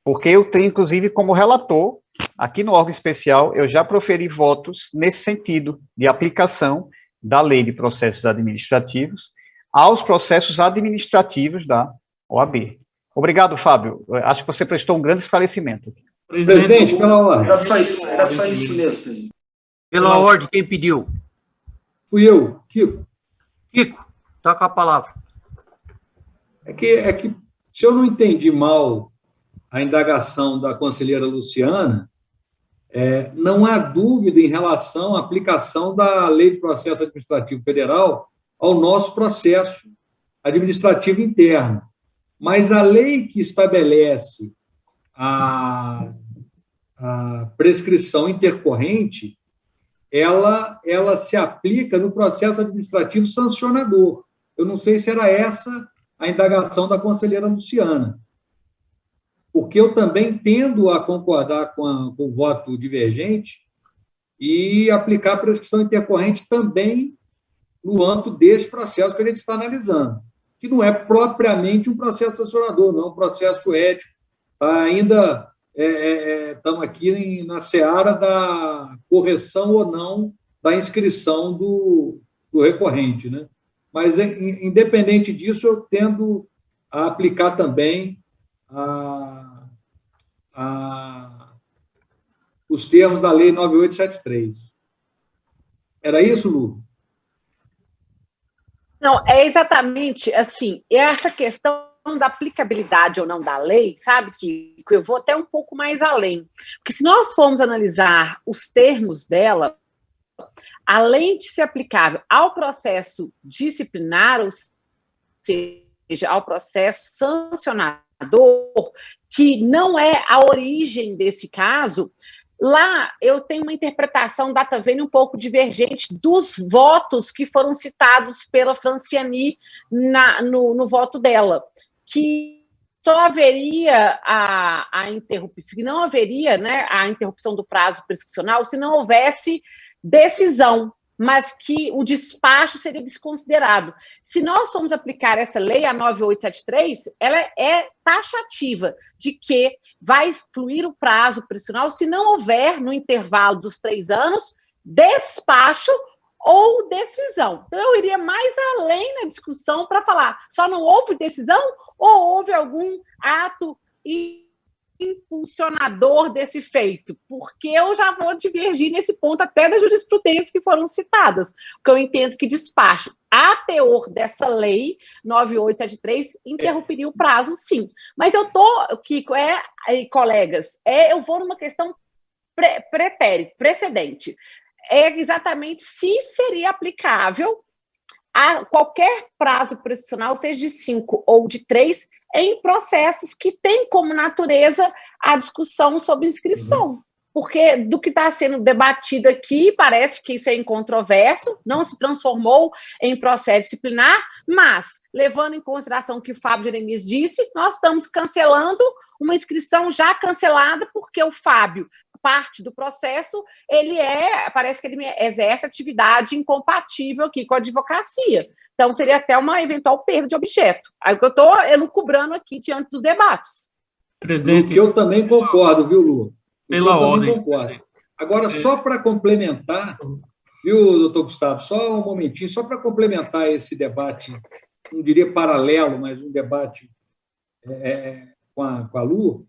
[SPEAKER 1] porque eu tenho, inclusive, como relator, aqui no órgão especial, eu já proferi votos nesse sentido, de aplicação da lei de processos administrativos aos processos administrativos da OAB. Obrigado, Fábio. Acho que você prestou um grande esclarecimento.
[SPEAKER 7] Presidente, pela ordem.
[SPEAKER 10] Era só isso mesmo, presidente.
[SPEAKER 2] Pela ordem, quem pediu?
[SPEAKER 7] Fui eu, Kiko.
[SPEAKER 2] Kiko, está com a palavra.
[SPEAKER 7] É que, se eu não entendi mal a indagação da conselheira Luciana, não há dúvida em relação à aplicação da Lei de Processo Administrativo Federal ao nosso processo administrativo interno. Mas a lei que estabelece a prescrição intercorrente, ela se aplica no processo administrativo sancionador. Eu não sei se era essa a indagação da conselheira Luciana, porque eu também tendo a concordar com o voto divergente e aplicar a prescrição intercorrente também no âmbito desse processo que a gente está analisando, que não é propriamente um processo sancionador, não é um processo ético. Ainda estamos aqui na seara da correção ou não da inscrição do recorrente, né? Mas, independente disso, eu tendo a aplicar também os termos da Lei 9873. Era isso, Lu?
[SPEAKER 5] Não, é exatamente assim, essa questão da aplicabilidade ou não da lei, sabe, que eu vou até um pouco mais além. Porque se nós formos analisar os termos dela, além de ser aplicável ao processo disciplinar, ou seja, ao processo sancionador, que não é a origem desse caso, lá eu tenho uma interpretação data vênia um pouco divergente dos votos que foram citados pela Franciane no voto dela, que só haveria se não haveria, né, a interrupção do prazo prescricional se não houvesse decisão, mas que o despacho seria desconsiderado. Se nós formos aplicar essa lei, a 9873, ela é taxativa de que vai fluir o prazo prescricional se não houver, no intervalo dos 3 anos, despacho ou decisão. Então, eu iria mais além na discussão para falar, só não houve decisão ou houve algum ato impulsionador desse feito, porque eu já vou divergir nesse ponto até das jurisprudências que foram citadas, porque eu entendo que despacho a teor dessa lei 9873 interromperia o prazo, sim. Mas eu tô, Kiko, colegas, eu vou numa questão precedente. É exatamente se seria aplicável a qualquer prazo prescricional, seja de 5 ou de 3, em processos que têm como natureza a discussão sobre inscrição. Porque do que está sendo debatido aqui, parece que isso é incontroverso, não se transformou em processo disciplinar, mas, levando em consideração o que o Fábio Jeremias disse, nós estamos cancelando uma inscrição já cancelada, porque o Fábio, parte do processo, parece que ele exerce atividade incompatível aqui com a advocacia. Então, seria até uma eventual perda de objeto. Aí que eu estou elucubrando aqui diante dos debates.
[SPEAKER 7] Presidente, eu também concordo, viu, Lu?
[SPEAKER 8] Pela ordem.
[SPEAKER 7] Concordo. Agora, só para complementar, viu, doutor Gustavo, só um momentinho, só para complementar esse debate, não diria paralelo, mas um debate com a Lu,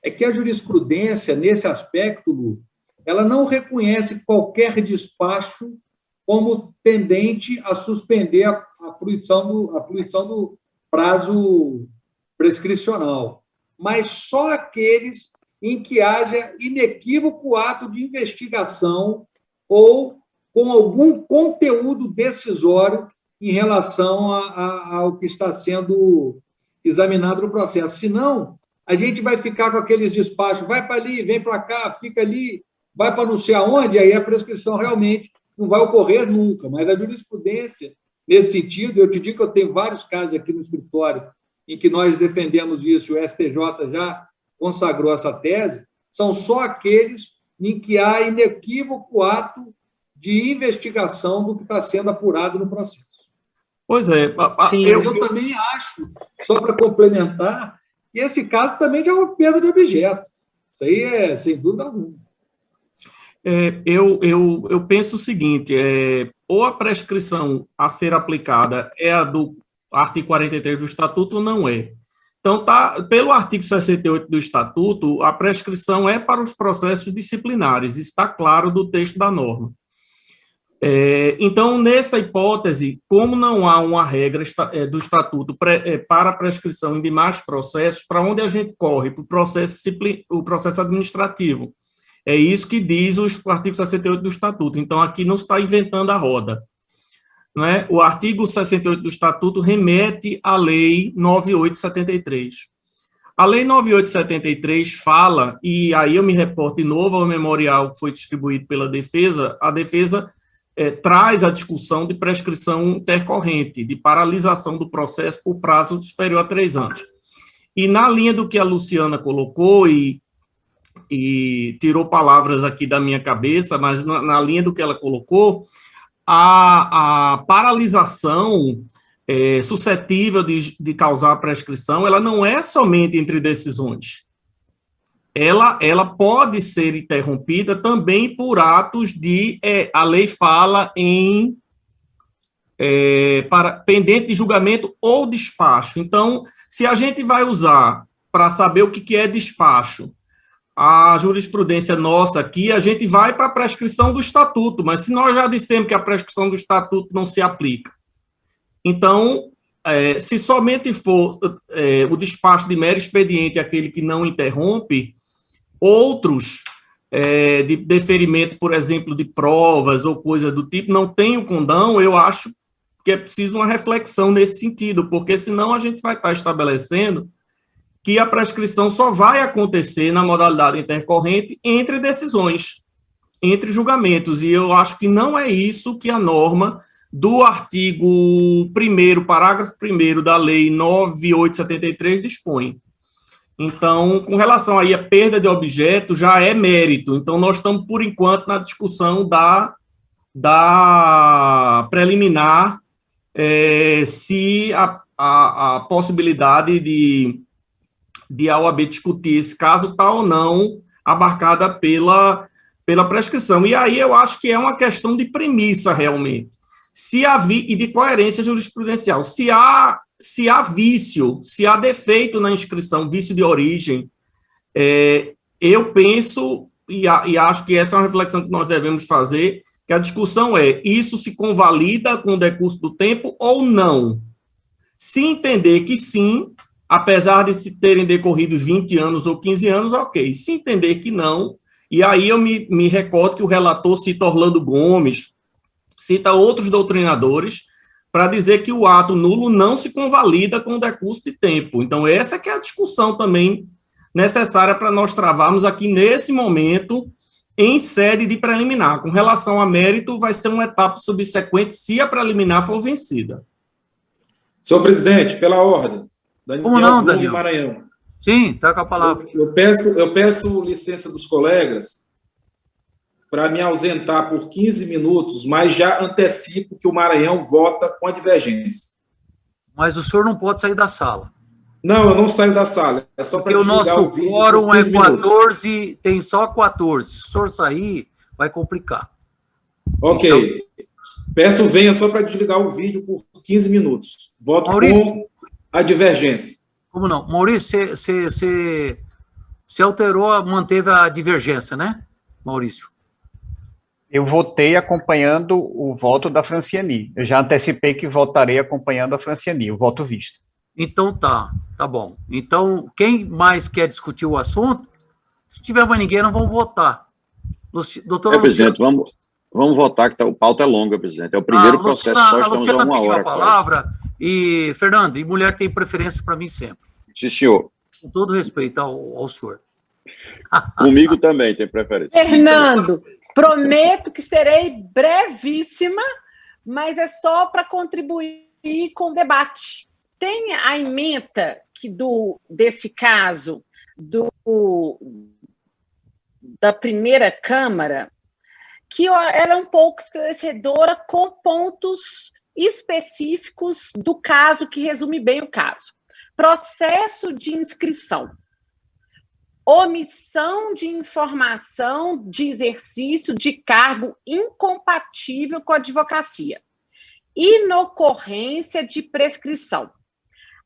[SPEAKER 7] é que a jurisprudência, nesse aspecto, Lu, ela não reconhece qualquer despacho como tendente a suspender a fruição do prazo prescricional, mas só aqueles em que haja inequívoco ato de investigação ou com algum conteúdo decisório em relação ao que está sendo examinado no processo. Senão, a gente vai ficar com aqueles despachos, vai para ali, vem para cá, fica ali, vai para não sei aonde, aí a prescrição realmente não vai ocorrer nunca. Mas a jurisprudência, nesse sentido, eu te digo que eu tenho vários casos aqui no escritório em que nós defendemos isso, o STJ já consagrou essa tese, são só aqueles em que há inequívoco ato de investigação do que está sendo apurado no processo.
[SPEAKER 8] Pois é.
[SPEAKER 7] Sim, eu também acho, só para complementar, que esse caso também já houve perda de objeto. Isso aí é sem dúvida alguma.
[SPEAKER 8] Eu penso o seguinte, ou a prescrição a ser aplicada é a do artigo 43 do Estatuto ou não é. Então, pelo artigo 68 do Estatuto, a prescrição é para os processos disciplinares, está claro do texto da norma. Então, nessa hipótese, como não há uma regra do Estatuto para a prescrição em demais processos, para onde a gente corre? Para o processo administrativo. É isso que diz o artigo 68 do Estatuto. Então, aqui não se está inventando a roda. Não é? O artigo 68 do Estatuto remete à Lei 9873. A Lei 9873 fala, e aí eu me reporto de novo ao memorial que foi distribuído pela defesa, a defesa traz a discussão de prescrição intercorrente, de paralisação do processo por prazo superior a 3 anos. E na linha do que a Luciana colocou, e tirou palavras aqui da minha cabeça, mas na linha do que ela colocou, a paralisação suscetível de causar prescrição, ela não é somente entre decisões. Ela pode ser interrompida também por atos a lei fala em pendente de julgamento ou despacho. Então, se a gente vai usar para saber o que é despacho, a jurisprudência nossa aqui, a gente vai para a prescrição do Estatuto, mas se nós já dissemos que a prescrição do Estatuto não se aplica, então, se somente for o despacho de mero expediente aquele que não interrompe, outros de deferimento, por exemplo, de provas ou coisa do tipo, não tem o condão, eu acho que é preciso uma reflexão nesse sentido, porque senão a gente vai estar estabelecendo que a prescrição só vai acontecer na modalidade intercorrente entre decisões, entre julgamentos, e eu acho que não é isso que a norma do artigo 1º, parágrafo 1º da Lei 9.873 dispõe. Então, com relação aí à perda de objeto, já é mérito. Então, nós estamos, por enquanto, na discussão da preliminar, se a possibilidade de a OAB discutir esse caso está ou não abarcada pela prescrição. E aí eu acho que é uma questão de premissa, realmente. E de coerência jurisprudencial. Se há vício, se há defeito na inscrição, vício de origem, eu penso, e acho que essa é uma reflexão que nós devemos fazer, que a discussão isso se convalida com o decurso do tempo ou não? Se entender que sim, apesar de se terem decorrido 20 anos ou 15 anos, ok. Se entender que não, e aí eu me recordo que o relator cita Orlando Gomes, cita outros doutrinadores, para dizer que o ato nulo não se convalida com o decurso de tempo. Então, essa que é a discussão também necessária para nós travarmos aqui nesse momento, em sede de preliminar. Com relação a mérito, vai ser uma etapa subsequente se a preliminar for vencida.
[SPEAKER 11] Senhor presidente, pela ordem. Daniel
[SPEAKER 2] Como não,
[SPEAKER 11] Blume,
[SPEAKER 2] Daniel?
[SPEAKER 11] Maranhão.
[SPEAKER 2] Sim, está com a palavra.
[SPEAKER 11] Eu peço licença dos colegas para me ausentar por 15 minutos, mas já antecipo que o Maranhão vota com a divergência.
[SPEAKER 2] Mas o senhor não pode sair da sala.
[SPEAKER 11] Não, eu não saio da sala. É só para desligar
[SPEAKER 2] o
[SPEAKER 11] o vídeo.
[SPEAKER 2] Porque o nosso quórum é
[SPEAKER 11] 15 minutos.
[SPEAKER 2] 14, tem só 14. Se o senhor sair, vai complicar.
[SPEAKER 11] Ok. Então, peço venha só para desligar o vídeo por 15 minutos. Voto
[SPEAKER 2] Maurício,
[SPEAKER 11] com a divergência.
[SPEAKER 2] Como não? Maurício, você alterou, manteve a divergência, né, Maurício?
[SPEAKER 1] Eu votei acompanhando o voto da Franciani. Eu já antecipei que votarei acompanhando a Franciani, o voto visto.
[SPEAKER 2] Então tá bom. Então, quem mais quer discutir o assunto? Se tiver mais ninguém, não vamos votar. Doutora
[SPEAKER 12] presidente, vamos votar, que o pauta é longa, presidente. É o primeiro processo, só estamos
[SPEAKER 2] Luciana
[SPEAKER 12] a uma
[SPEAKER 2] pediu
[SPEAKER 12] hora.
[SPEAKER 2] a palavra, e, Fernando, e mulher tem preferência para mim sempre.
[SPEAKER 12] Sim, senhor.
[SPEAKER 2] Com todo respeito ao senhor.
[SPEAKER 12] Comigo também tem preferência.
[SPEAKER 5] Fernando, prometo que serei brevíssima, mas é só para contribuir com o debate. Tem a ementa desse caso da primeira Câmara, que ela é um pouco esclarecedora com pontos específicos do caso, que resume bem o caso. Processo de inscrição. Omissão de informação de exercício de cargo incompatível com a advocacia. Inocorrência de prescrição.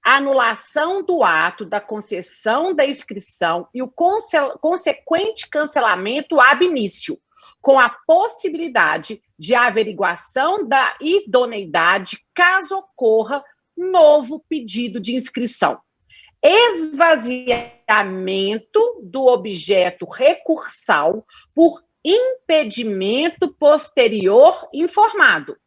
[SPEAKER 5] Anulação do ato da concessão da inscrição e o consequente cancelamento ab início, com a possibilidade de averiguação da idoneidade caso ocorra novo pedido de inscrição. Esvaziamento do objeto recursal por impedimento posterior informado.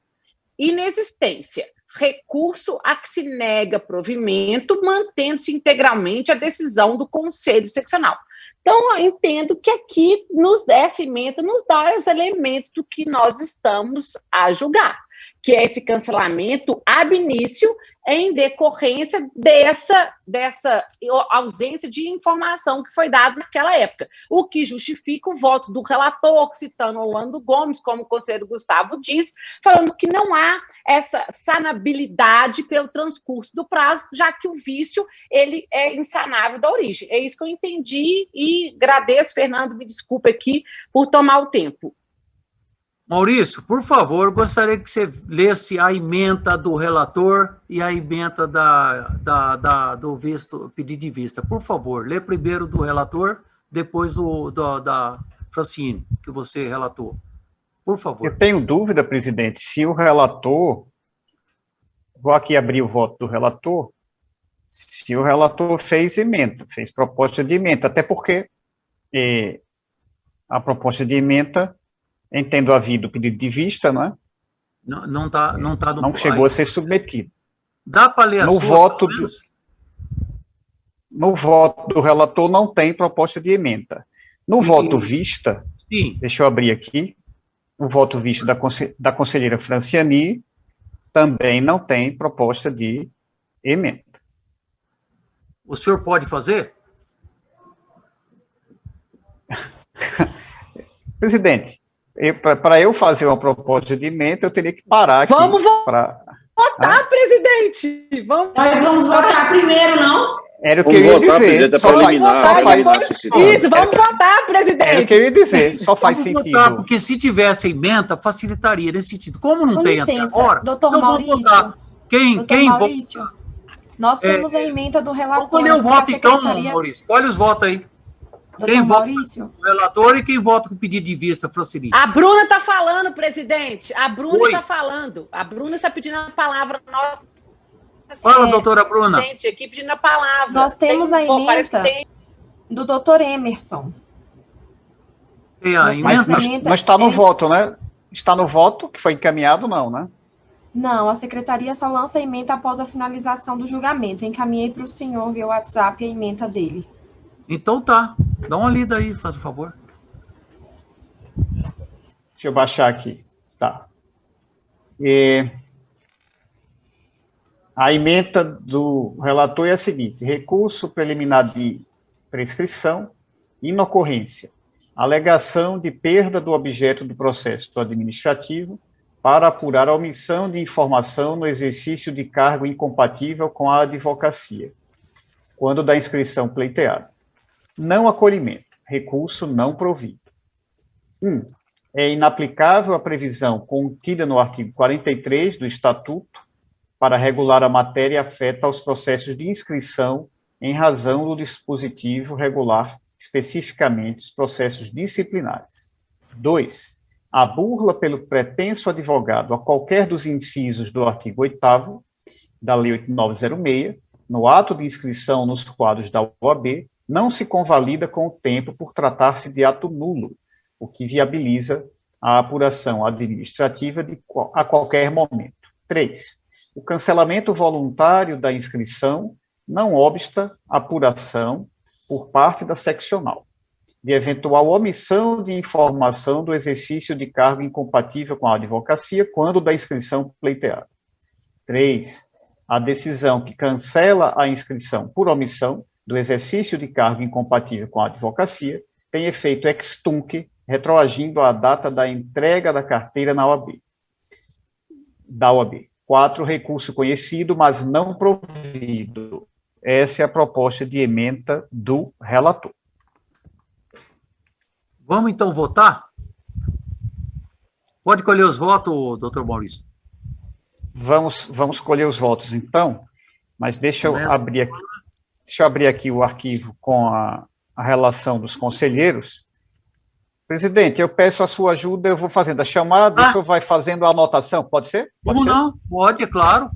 [SPEAKER 5] Inexistência. Recurso a que se nega provimento, mantendo-se integralmente a decisão do Conselho Seccional. Então, eu entendo que aqui essa emenda nos dá os elementos do que nós estamos a julgar, que é esse cancelamento ab início em decorrência dessa ausência de informação que foi dada naquela época, o que justifica o voto do relator, citando Orlando Gomes, como o conselheiro Gustavo disse, falando que não há essa sanabilidade pelo transcurso do prazo, já que o vício ele é insanável da origem. É isso que eu entendi e agradeço, Fernando, me desculpe aqui por tomar o tempo.
[SPEAKER 2] Maurício, por favor, gostaria que você lesse a ementa do relator e a ementa do pedido de vista. Por favor, lê primeiro do relator, depois da Francine, que você relatou. Por favor.
[SPEAKER 1] Eu tenho dúvida, presidente, se o relator... Vou aqui abrir o voto do relator. Se o relator fez ementa, fez proposta de ementa, até porque a proposta de ementa... Entendo havido o pedido de vista, não é?
[SPEAKER 2] Não está no...
[SPEAKER 1] Não chegou a ser submetido.
[SPEAKER 2] Dá para ler a
[SPEAKER 1] no
[SPEAKER 2] sua,
[SPEAKER 1] voto No voto do relator não tem proposta de emenda. No voto vista, deixa eu abrir aqui, o voto vista da conselheira Franciani também não tem proposta de emenda.
[SPEAKER 2] O senhor pode fazer?
[SPEAKER 1] Presidente, para eu fazer uma proposta de emenda, eu teria que parar aqui.
[SPEAKER 5] Vamos votar, presidente!
[SPEAKER 6] Nós vamos votar primeiro, não?
[SPEAKER 1] Era o que eu ia dizer.
[SPEAKER 5] Isso, vamos votar, presidente!
[SPEAKER 1] Era o que eu ia dizer, só faz sentido.
[SPEAKER 2] Votar, porque se tivesse emenda, facilitaria nesse sentido. Como não tem até agora,
[SPEAKER 3] doutor
[SPEAKER 2] então
[SPEAKER 3] Maurício,
[SPEAKER 2] vamos votar. Quem
[SPEAKER 3] Maurício, nós temos a emenda do relator.
[SPEAKER 2] Vamos escolher o voto, então, Maurício. Escolhe os votos aí. Quem vota com o relator e quem vota com o pedido de vista, Francini?
[SPEAKER 5] A Bruna está falando, presidente. A Bruna está falando. A Bruna está pedindo a palavra. Nossa,
[SPEAKER 2] fala, doutora Bruna.
[SPEAKER 5] Gente, aqui pedindo a palavra.
[SPEAKER 3] Nós temos a emenda do doutor Emerson.
[SPEAKER 1] Mas está no voto, né? Está no voto, que foi encaminhado, não, né?
[SPEAKER 3] Não, a secretaria só lança a emenda após a finalização do julgamento. Eu encaminhei para o senhor via WhatsApp a emenda dele.
[SPEAKER 2] Então tá. Dá uma lida aí, faz favor.
[SPEAKER 1] Deixa eu baixar aqui. Tá. A emenda do relator é a seguinte: recurso preliminar de prescrição, inocorrência, alegação de perda do objeto do processo administrativo para apurar a omissão de informação no exercício de cargo incompatível com a advocacia, quando da inscrição pleiteada. Não acolhimento, recurso não provido. 1. É inaplicável a previsão contida no artigo 43 do Estatuto para regular a matéria afeta aos processos de inscrição em razão do dispositivo regular, especificamente os processos disciplinares. 2. A burla pelo pretenso advogado a qualquer dos incisos do artigo 8º da Lei 8906, no ato de inscrição nos quadros da OAB, não se convalida com o tempo por tratar-se de ato nulo, o que viabiliza a apuração administrativa a qualquer momento. 3. O cancelamento voluntário da inscrição não obsta apuração por parte da seccional de eventual omissão de informação do exercício de cargo incompatível com a advocacia quando da inscrição pleiteada. 3. A decisão que cancela a inscrição por omissão do exercício de cargo incompatível com a advocacia tem efeito ex tunc, retroagindo à data da entrega da carteira na OAB. 4. Recurso conhecido, mas não provido. Essa é a proposta de emenda do relator.
[SPEAKER 2] Vamos, então, votar? Pode colher os votos, doutor Maurício.
[SPEAKER 1] Vamos colher os votos, então, mas deixa eu abrir aqui o arquivo com a relação dos conselheiros. Presidente, eu peço a sua ajuda, eu vou fazendo a chamada, o senhor vai fazendo a anotação, pode ser?
[SPEAKER 2] Como não? Pode, é claro.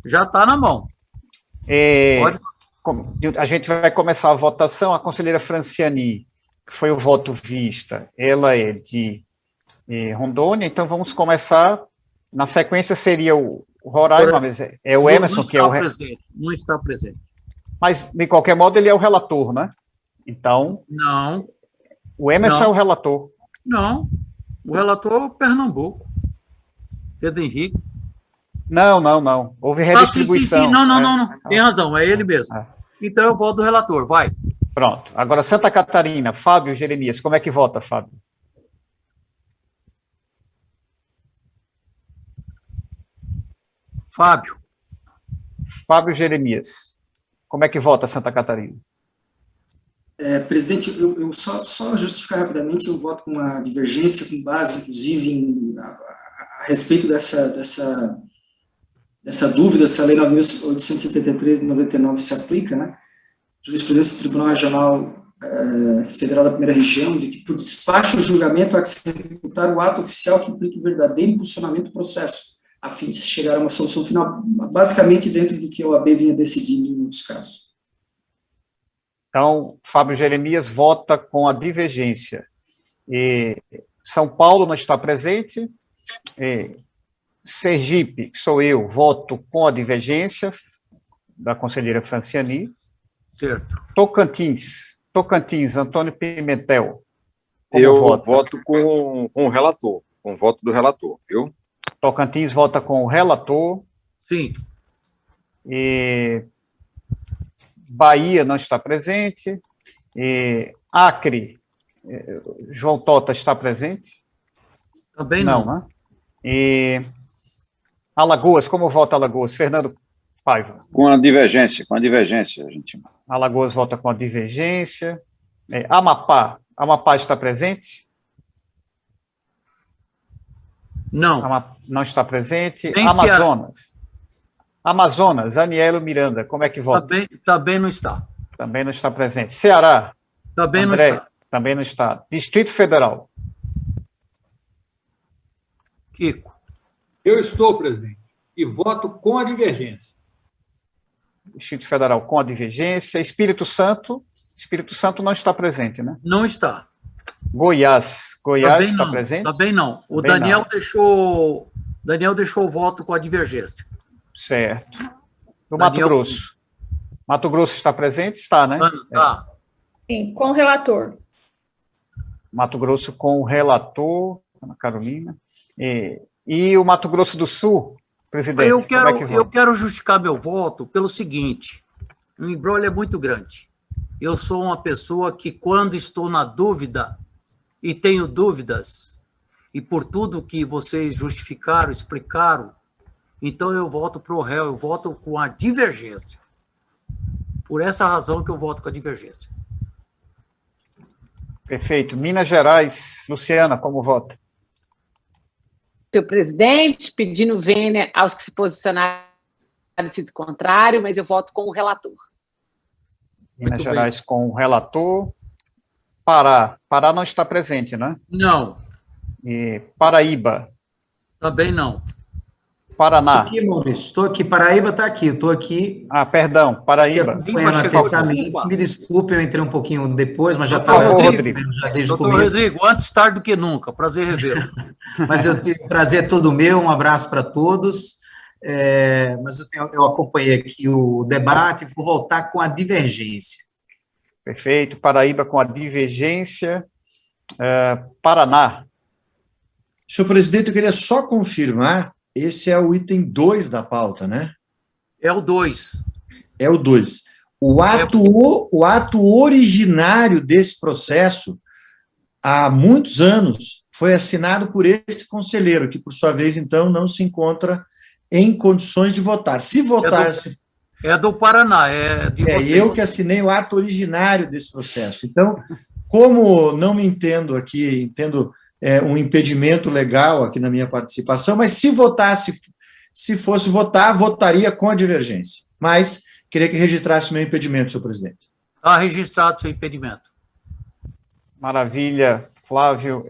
[SPEAKER 2] Já está na mão.
[SPEAKER 1] Pode. A gente vai começar a votação, a conselheira Franciani, que foi o voto vista, ela é de Rondônia, então vamos começar, na sequência seria o Roraima, mas é o Emerson que é o...
[SPEAKER 2] Não está presente.
[SPEAKER 1] Mas, de qualquer modo, ele é o relator, né? Então...
[SPEAKER 2] Não.
[SPEAKER 1] O Emerson é o relator.
[SPEAKER 2] Não. O relator é o Pernambuco. Pedro Henrique.
[SPEAKER 1] Não. Houve redistribuição.
[SPEAKER 2] Sim. Não. Tem razão, é ele mesmo. Então, eu voto do relator, vai.
[SPEAKER 1] Pronto. Agora, Santa Catarina, Fábio Jeremias. Como é que vota, Fábio? Fábio Jeremias. Como é que vota Santa Catarina?
[SPEAKER 10] Presidente, eu só justificar rapidamente, eu voto com uma divergência com base, inclusive, a respeito dessa dúvida, se a Lei 9.873 de 99 se aplica, né? Jurisprudência do Tribunal Regional Federal da Primeira Região, de que por despacho ou julgamento há que se executar o ato oficial que implique verdadeiro impulsionamento do processo, a fim de se chegar a uma solução final, basicamente dentro do que a OAB vinha decidindo em muitos casos.
[SPEAKER 1] Então, Fábio Jeremias vota com a divergência. São Paulo não está presente. Sergipe, que sou eu, voto com a divergência da conselheira Franciani.
[SPEAKER 2] Certo.
[SPEAKER 1] Tocantins, Antônio Pimentel.
[SPEAKER 13] Eu voto com o relator, com o voto do relator, viu?
[SPEAKER 1] Tocantins vota com o relator.
[SPEAKER 2] Sim.
[SPEAKER 1] E Bahia não está presente. E Acre, João Tota está presente?
[SPEAKER 2] Também não.
[SPEAKER 1] Né? E Alagoas, como vota Alagoas? Fernando Paiva.
[SPEAKER 12] Com a divergência, gente.
[SPEAKER 1] Alagoas vota com a divergência. Amapá está presente?
[SPEAKER 2] Não.
[SPEAKER 1] Não está presente.
[SPEAKER 2] Nem
[SPEAKER 1] Amazonas, Anielo Miranda, como é que vota?
[SPEAKER 2] Também não está.
[SPEAKER 1] Também não está presente. Ceará?
[SPEAKER 2] Também
[SPEAKER 1] André,
[SPEAKER 2] não está.
[SPEAKER 1] Também não está. Distrito Federal?
[SPEAKER 2] Kiko.
[SPEAKER 7] Eu estou, presidente, e voto com a divergência.
[SPEAKER 1] Distrito Federal com a divergência. Espírito Santo não está presente, né?
[SPEAKER 2] Não está.
[SPEAKER 1] Goiás
[SPEAKER 2] também
[SPEAKER 1] está
[SPEAKER 2] não,
[SPEAKER 1] presente?
[SPEAKER 2] Também não. O
[SPEAKER 1] também
[SPEAKER 2] Daniel
[SPEAKER 1] não.
[SPEAKER 2] deixou o voto com a divergência.
[SPEAKER 1] Certo. Do Mato Grosso? Mato Grosso está presente? Está, né?
[SPEAKER 9] Tá. Sim, com o relator.
[SPEAKER 1] Mato Grosso com o relator, Ana Carolina. E o Mato Grosso do Sul, presidente?
[SPEAKER 2] Eu quero justificar meu voto pelo seguinte: o embrolho é muito grande. Eu sou uma pessoa que, quando estou na dúvida e tenho dúvidas, e por tudo que vocês justificaram, explicaram, então eu voto para o réu, eu voto com a divergência. Por essa razão que eu voto com a divergência.
[SPEAKER 1] Perfeito. Minas Gerais, Luciana, como vota?
[SPEAKER 5] Senhor presidente, pedindo vênia aos que se posicionaram no sentido contrário, mas eu voto com o relator.
[SPEAKER 1] Minas Gerais com o relator. Pará não está presente, né?
[SPEAKER 2] Não.
[SPEAKER 1] E Paraíba?
[SPEAKER 2] Também não.
[SPEAKER 1] Paraná?
[SPEAKER 14] Estou aqui, Maurício. Estou aqui. Paraíba está aqui. Estou aqui.
[SPEAKER 1] Perdão. Paraíba.
[SPEAKER 14] Me desculpe, eu entrei um pouquinho depois, mas já
[SPEAKER 2] estava...
[SPEAKER 1] Rodrigo.
[SPEAKER 2] Doutor Rodrigo, antes tarde do que nunca. Prazer revê-lo.
[SPEAKER 14] Mas eu tive prazer todo meu. Um abraço para todos. Mas eu acompanhei aqui o debate e vou voltar com a divergência.
[SPEAKER 1] Perfeito. Paraíba com a divergência. Paraná.
[SPEAKER 15] Senhor presidente, eu queria só confirmar, esse é o item 2 da pauta, né?
[SPEAKER 2] É o 2.
[SPEAKER 15] É o 2. O ato originário desse processo, há muitos anos, foi assinado por este conselheiro, que, por sua vez, então, não se encontra em condições de votar. Se votasse...
[SPEAKER 2] É do Paraná, é de vocês.
[SPEAKER 15] Eu que assinei o ato originário desse processo. Então, como não me entendo aqui, entendo um impedimento legal aqui na minha participação, mas se fosse votar, votaria com a divergência. Mas queria que registrasse o meu impedimento, senhor presidente.
[SPEAKER 2] Está registrado o seu impedimento.
[SPEAKER 1] Maravilha, Flávio.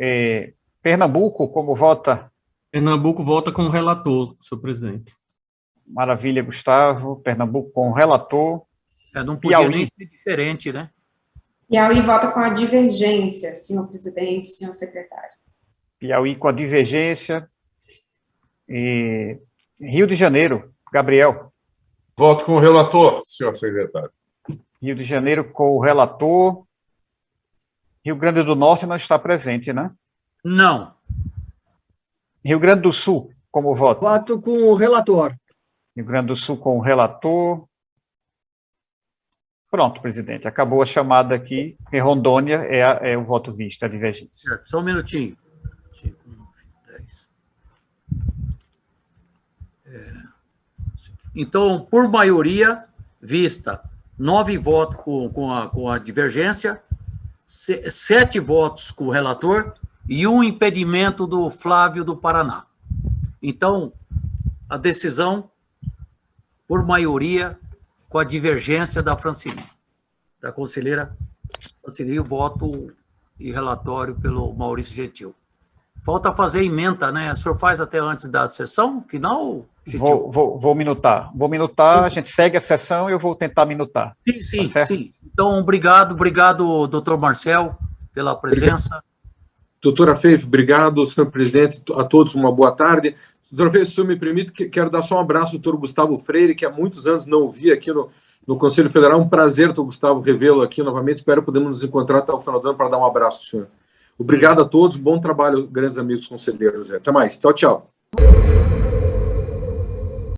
[SPEAKER 1] Pernambuco, como vota?
[SPEAKER 8] Pernambuco vota com o relator, senhor presidente.
[SPEAKER 1] Maravilha, Gustavo. Pernambuco com o relator.
[SPEAKER 2] Não podia nem ser diferente, né?
[SPEAKER 6] Piauí vota com a divergência, senhor presidente, senhor secretário.
[SPEAKER 1] Piauí com a divergência. Rio de Janeiro, Gabriel.
[SPEAKER 16] Voto com o relator, senhor secretário.
[SPEAKER 1] Rio de Janeiro com o relator. Rio Grande do Norte não está presente, né?
[SPEAKER 2] Não.
[SPEAKER 1] Rio Grande do Sul, como voto?
[SPEAKER 17] Voto com o relator.
[SPEAKER 1] Rio Grande do Sul com o relator. Pronto, presidente. Acabou a chamada aqui. Em Rondônia é o voto visto, a divergência.
[SPEAKER 2] Certo. Só um minutinho. 5, 10. Então, por maioria vista, 9 votos com a divergência, 7 votos com o relator e 1 impedimento do Flávio do Paraná. Então, a decisão, por maioria, com a divergência da Francine, da conselheira Francine, o voto e relatório pelo Maurício Gentil. Falta fazer emenda, né? O senhor faz até antes da sessão final, Gentil?
[SPEAKER 1] Vou minutar. Vou minutar, a gente segue a sessão e eu vou tentar minutar.
[SPEAKER 2] Sim. Então, obrigado, doutor Marcel, pela presença.
[SPEAKER 4] Doutora Feif, obrigado, senhor presidente, a todos uma boa tarde. Doutor Feio, se o senhor me permite, quero dar só um abraço ao doutor Gustavo Freire, que há muitos anos não o vi aqui no Conselho Federal. Um prazer, doutor Gustavo, revê-lo aqui novamente. Espero podermos nos encontrar até o final do ano para dar um abraço, senhor. Obrigado a todos, bom trabalho, grandes amigos conselheiros. Até mais. Tchau, tchau.